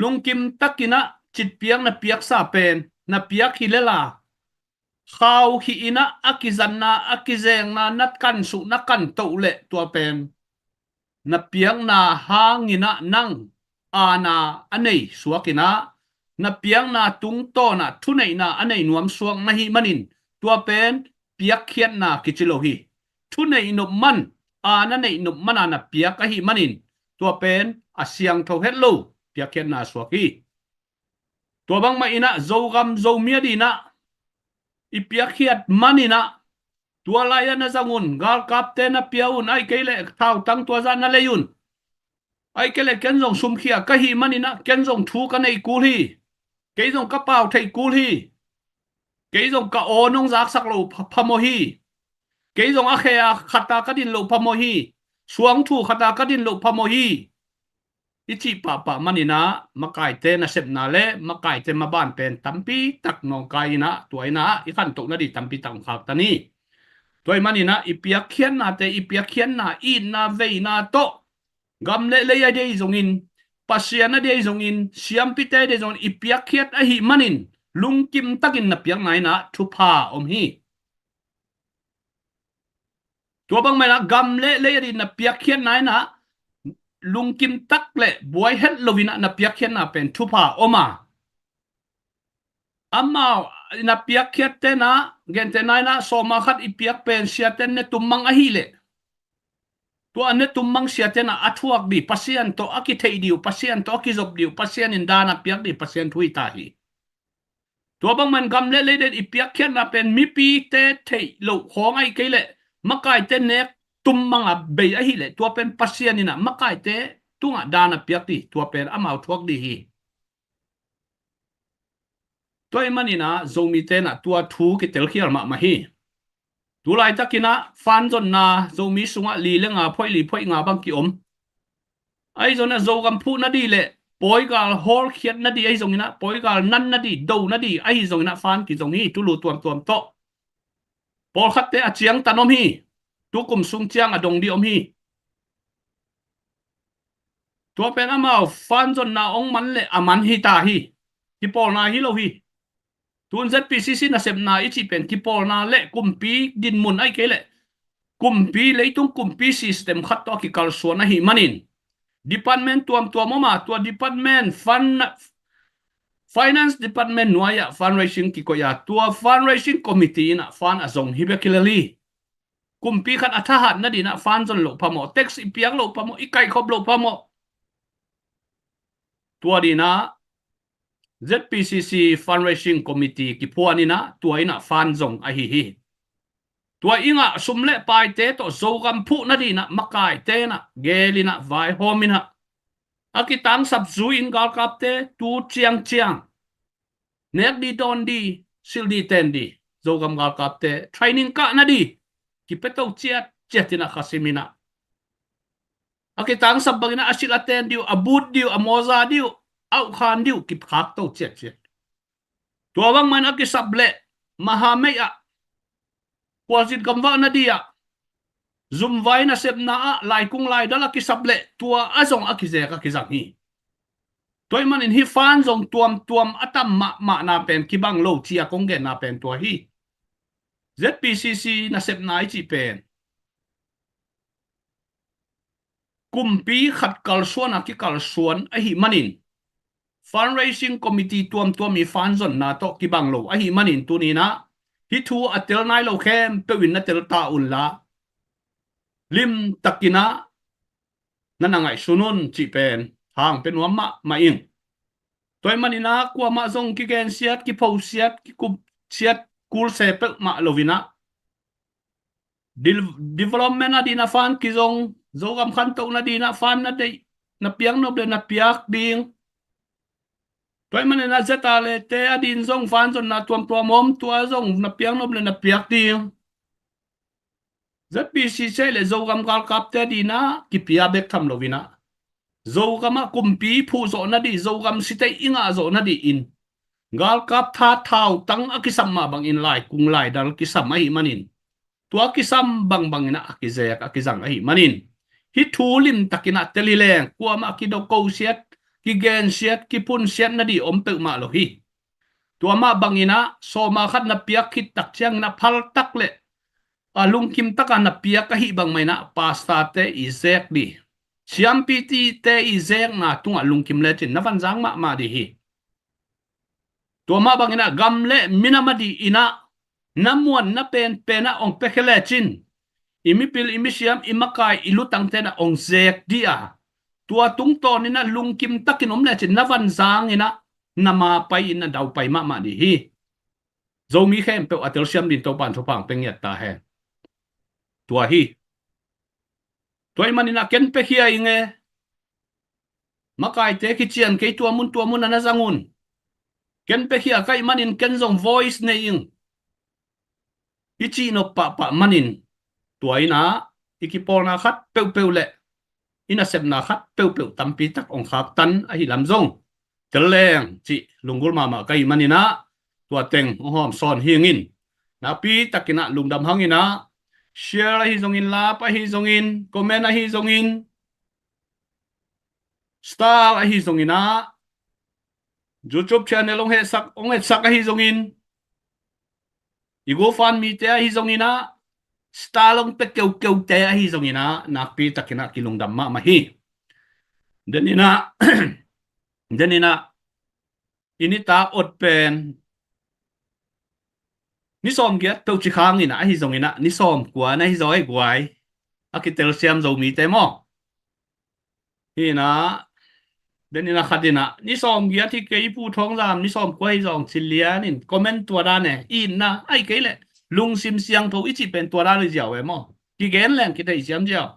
lungkim takina chit piang na piak sa pen na piak hilela khaw hi ina akizan na akizeng na nat kan su na kan to le tua pen na piang na hangina nang ana anei suakina na piang na tung to na thunei na anei nuam suang na hi manin tua pen piak khiat na kichilo hi thunei no man ana nei no mana na piak a hi manin tua pen asyang tho hello piak khiat na suaki tua bang ma ina zogam zomia dina ipiak khiat manina tua laya na zangun gal kapte na piaun ai kele thau tang tua za na leyun ai kele kenzong sum khia ka hi manina kenzong thu ka nei kul hi keizong ka pau thei kul hi keizong ka onong zak sak lo phamo hi keizong a khea khata ka din lo phamo hi suang thu khata ka din lo phamo hi ichi pa manina makai te na sep na le makai te maban pen tampi tak nong kai na tuaina i khan to na di tampi tang khak tani toy manina ipiak khian na te ipiak khian na i na ve na to gam le ya de zongin pasian na de zongin siam pi te de zong ipiak khiat a hi manin lungkim takin na piak nai na thu pha om hi tua bang mai na gam le ya di na piak khian nai na lungkim tak le buai het lovina na piak khian na pen thu pha oma amma na piak khiat te na gente nai na so ma khat ipiak pen sia ten ne tumang a hi le to ane tumang sia te na athuak di pasian to aki thei diu pasian to ki job diu pasian in dana piak di pasian thui ta hi to bang man gam le den ipiak khiat na pen mi pi te thei lo khong ai ke le makai te nek tumang a be a hi le to pen pasian ina makai te tunga dana piak di to pen amau thuak di hi toy manina zomi te na tua thu ki tel khial ma hi tu lai takina fan zon na zomi sunga li le nga phoi nga bang ki om ai zona zogam phu na di le poi gal hol khiat na di ai zongina poi gal nan na di do na di ai zongina fan ki zong hi tu lu tuam to pol khat te a chiang tanom hi tu kum sung chiang adong di om hi to pen amao fan zon na ong man le aman hi ta hi ki pol na hi lo hi tun ZPCC na sep na ichi pen ki pol na le kumpi din mun ai ke le kumpi leitung kumpi system khat to ki kal so na hi manin department tuam ma tua department finance department nuaya fundraising ki ko ya tua fundraising committee na fan azong hibekilali kumpi khat athahat na dina fan zon lo phamo tax ipiak lo phamo ikai khop lo phamo tua dina ZPCC fundraising committee ki puanina tuaina fan zong a hi tua inga sumle pai te to zogam phu na di na makai te na gelina vai homina akitang sabzu in gal kapte tu chiang nek di don di sil di ten di zogam gal kapte training ka na di ki peto chiatina khasimina akitang sabbagina asil aten diu abud diu amoza diu au khan diu ki khak to chet tua bang man akisable mahameya kwazit gamwa na dia zum vai na sep na lai kung lai dala ki sable tua azong akize ka kizang hi toy man in hi fan zong tuam atam ma na pen ki bang lo chia kong gen na pen tua hi ZPCC na sep nai chi pen kumpi khat kal suan a ki kal suan a hi manin fundraising committee tuam mi fan zon na to ki bang lo a hi manin tu ni na hi thu atel nai lo khem pe win na tel ta un la lim takina nanangai sunun chi pen hang pen wa ma in toy manina kwa ma zong ki gen siat ki phau siat ki kup siat kul se pe ma lovina development na dina fan ki zong zogam khan to na dina fan na dei na piang no ble na piak ding toy manina zeta le te adin zong fan zon na tuam mom tua zong na piang no ble na piak ding ZPCC le zogam kal kap te dina ki pia bek tham lovina zogama kumpi phu zo na di zogam sitei inga zo na di in gal kap tha thau tang akisam ma bang in lai kung lai dal kisam ai manin tua kisam bang na akizek akizang ai manin hi thulim takina telileng kwa ma ki do ko siat ki gen siat ki pun siat na di om pe ma lo hi tua ma bangina so ma khat na piak khit tak chiang na phal tak le alung kim taka na piak ka hi bang mai na pasta te izek di siam piti te izek na tunga lungkim le chin na van jang ma di hi to ma bangina gamle minamadi ina namuan na pen pena ong pekele chin imipil imisiam imakai ilutang te na ong zek dia tua tung to ni na lungkim takin om le chin na van jang ina nama pai ina dau pai ma di hi zo mi khem pe atel siam din to pan thopang pengyat ta he tua hi toy manina ken pe hi inge makai te ki chian ke tua mun na zangun ken pe hi kai manin ken zong voice ne ing ichi no pa manin tua ina ikipol na khat pe le ina sep na khat pe tampi tak ong khak tan a hi lam zong teleng chi lungul mama kai manina tua teng hom son hingin na pi takina lungdam hangina share hi zongin la pa hi zongin comment hi zongin star hi zongina YouTube channel ong he sak hi zongin igo fan mi te hi zongina star long pe keu te hi zongina na pi takina kilungdam ma hi denina inita ot pen ni som giat pe chi khang ina hi zongina ni som kwa na hi zoi gwai akitel siam zo mi te mo hina denina khadina ni som giat thi ke pu thong lam ni som kwai zong chilian in comment tua da ne in na ai ke le lung sim siang tho ichi pen tua da le jiao e mo ki gen leng ki dei siam jiao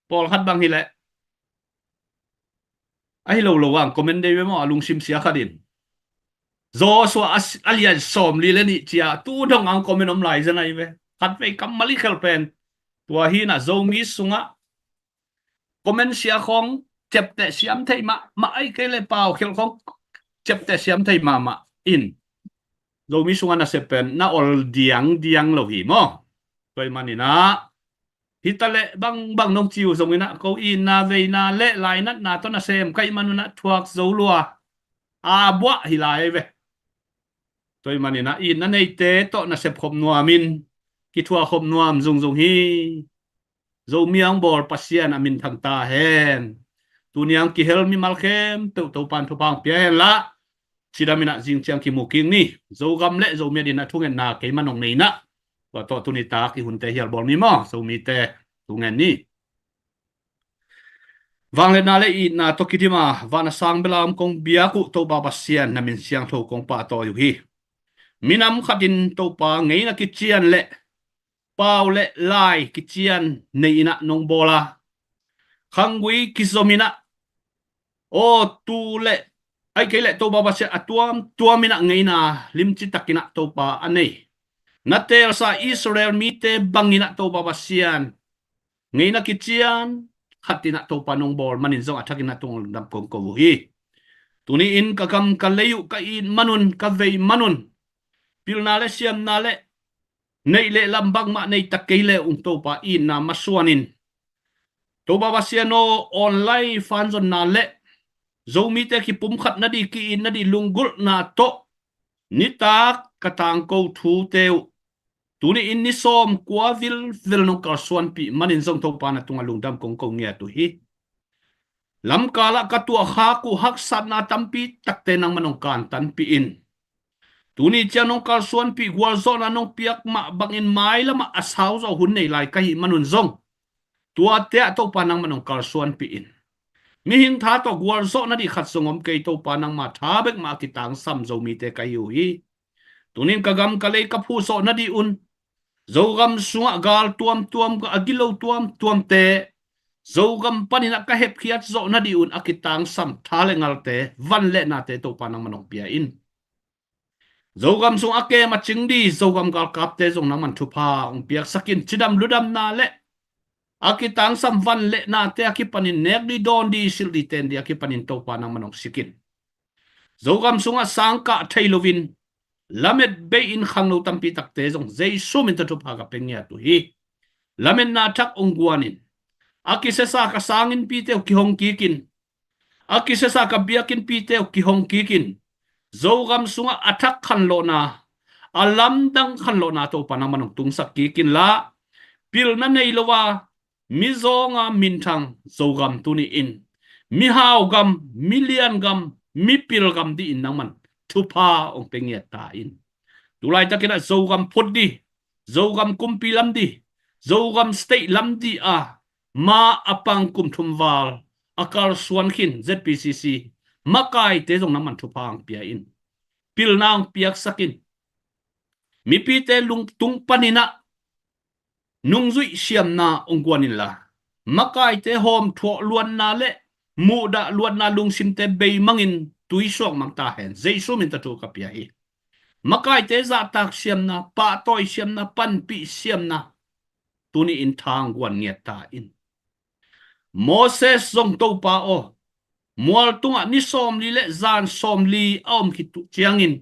pol khat bang hi le ai lo wang comment de we mo lung sim sia khadin zo so alian som li le ni chia tu dong ang comment om lai zanai ve khat ve kam mali khel pen tua hi na zo mi sunga comment sia khong chep te siam thei ma ai ke le pau khel khong chep te siam thei ma in zo mi sunga na sepen na ol diang lo hi mo toy manina hitale bang nong chiu zongina ko in na ve na le lai na to na sem kai manuna thuak zo lua a bua hi lai ve toy manina in na nei te to na sep khom nuamin ki thua khom nuam zung hi zo miang bor pasian amin thang ta hen tuniang ki hel mi malkhem to pan thu pang pia hen la sidamina jing chiang ki muking ni zo gam le zo medin na thungen na ke manong nei na wa to tunita ki hunte hial bol mi mo zo mi te tungen ni wang le na le i na to kidima wana sang belam kong biaku to babasian na min siang tho kong pa to yu hi minam khatin to pa ngei na ki chian le pau le lai ki chian nei na nong bola khangui kizomina o tu le ai ke le to babasian atuam mina ngei na limchi takina to pa anei natel sa Israel mite bangina to babasian ngei na ki chian khatina to panong bol manin zong athakina tong dam kong ko hi tuni in kakam kaleyu ka in manun ka vei manun pilna le siam na le nei le lambang ma nei takele to pa in na masuanin to babasiano online fan zon na le zomi te ki pum khat na di ki in na di lungul na to ni tak katang ko thu teu tuni in ni som kwa vil nong kar suan pi manin zong to pa na tunga lungdam kong ko nge tu hi lam kala katua kha ku hak sat na tampi takte nang manong kan tan pi in tuni cha nong kar suan pi gwal zo na nong piak ma bangin mai lama asau zo hun nei lai kai manun zong tua te to pa nang manong kar suan pi in mi hin tha to gwal zo na di khat songom ke to pa nang ma tha bek ma ki tang sam zo mi te kai yu hi tunin kagam kale ka phu so na di un zogam sunga gal tuam ka agilo tuam te zogam panina ka hep khiat zo na di un akitang sam thale ngal te van le na te to pa nang manong pia in zogam sung ake ma chingdi zogam gal kap te zong nang man thu pa ong piak sakin chidam ludam na le akitang sam van le na te akipanin nek di don di sil di ten di akipanin to pa nang manong sikin zogam sunga sangka thailovin lamet be in khanglo tampi takte jong jaisu min ta thu pha ka pengya tu hi lamen na thak ongguanin akisesa ka sangin pi te ki hong ki kin akisesa ka biakin pi te ki hong ki kin zogam sunga athak khan lo na alam dang khan lo na to panang manong tung sak ki kin la pil na nei lowa mi zonga min thang zogam tu ni in mi hau gam million gam mi pil gam di in nang man thu pa ong pengya ta in tulai ta kina zogam phot di zogam kumpi lam di zogam state lam di a ma apang kum thum wal akar suan khin ZPCC makai te jong naman thu pang pia in pil nang piak sakin mi pi te lung tung panina nung zui siam na ongguanin la makai te hom tho luan na le mu da luan na lung sim te be mangin tui sok mang ta hen jaisu min ta thu ka pia hi makai te za tak siam na pa toy siam na pan pi siam na tuni in thang guan nge ta in Moses zong to pa o mual tunga ni som li le zan som li om ki tu chiangin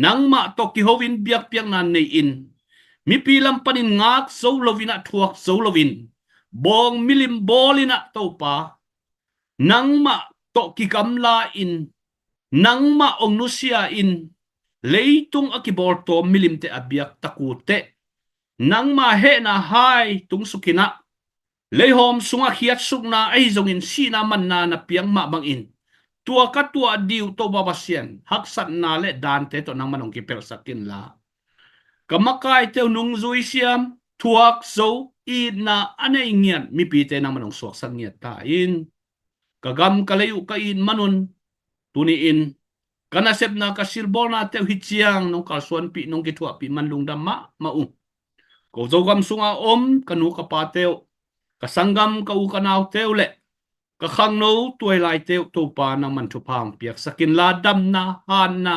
nang ma to ki hovin biak piang na nei in mi pilam panin ngak zo lovina thuak zo lovin bong milim bolina to pa nang ma to ki kamla in nang ma ong nusia in leitung akibor to milim te abiak takute nang ma he na hai tung sukina leihom sunga khiat sukna ai zongin sina man na piang ma bang in tua ka tua diu to babasian haksat na le dan te to nang manong kipel sakin la kamakai te nung zui siam thuak zo i na anei ngian mi pi te nang manong suak sang ngiat ta in kagam kalayu ka in manun tuni in kana sep na ka silbol na te hichiang nong kalsuan pi nong kitua pi manlung dam ma u ko zogam sunga om kanu ka pa teo kasanggam ka u kanaw teo le ka khang no tuai lai teo to pa nang man thu pang piak sakin la dam na han na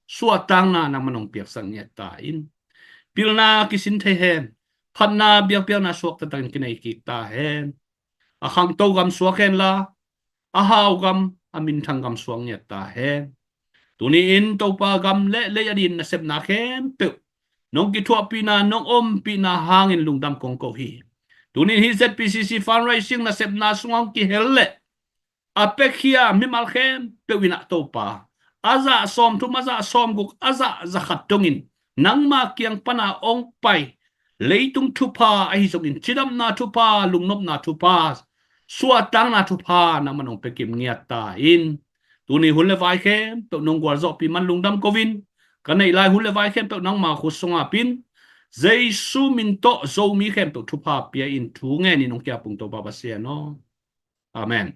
suatang na nang manong piak sang ngiat ta in pilna kisin the hen phanna biak piak na suak ta tan kinai ki ta hen a khang to gam suak hen la a hau gam amin thang gam suang ngiat ta hen tuni in to pa gam le adin na sep na khem pe nong ki thua pi na nong om pi na hangin lungdam kong ko hi tuni hi ZPCC fundraising na sep na sungang ki helle apekhia mi mal khem pe wina to pa aza som tu maza som guk aza zakhat tongin nangma kiang pana ong pai leitung thupa ai zongin chidam na thupa lungnop na thupa suatang na thupa na manong pekim ngiat ta in tuni hulle vai khem to nong gwal zo pi man lungdam kovin kanai lai hulle vai khem to nang ma khusonga pin jaisu min to zo mi khem to thupa pia in thu nge ni nong kya pung to baba sia no amen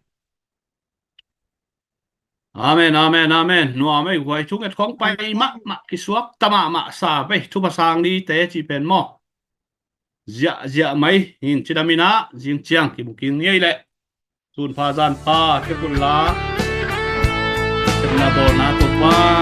amen amen amen no amai gwai chung et khong pai ma ki suak tama ma sa pe thu pa sang ni te chi pen mo zia mai in chidamina jing chiang ki buking ngei le sun pha zan pha ke kun la na bo na to pa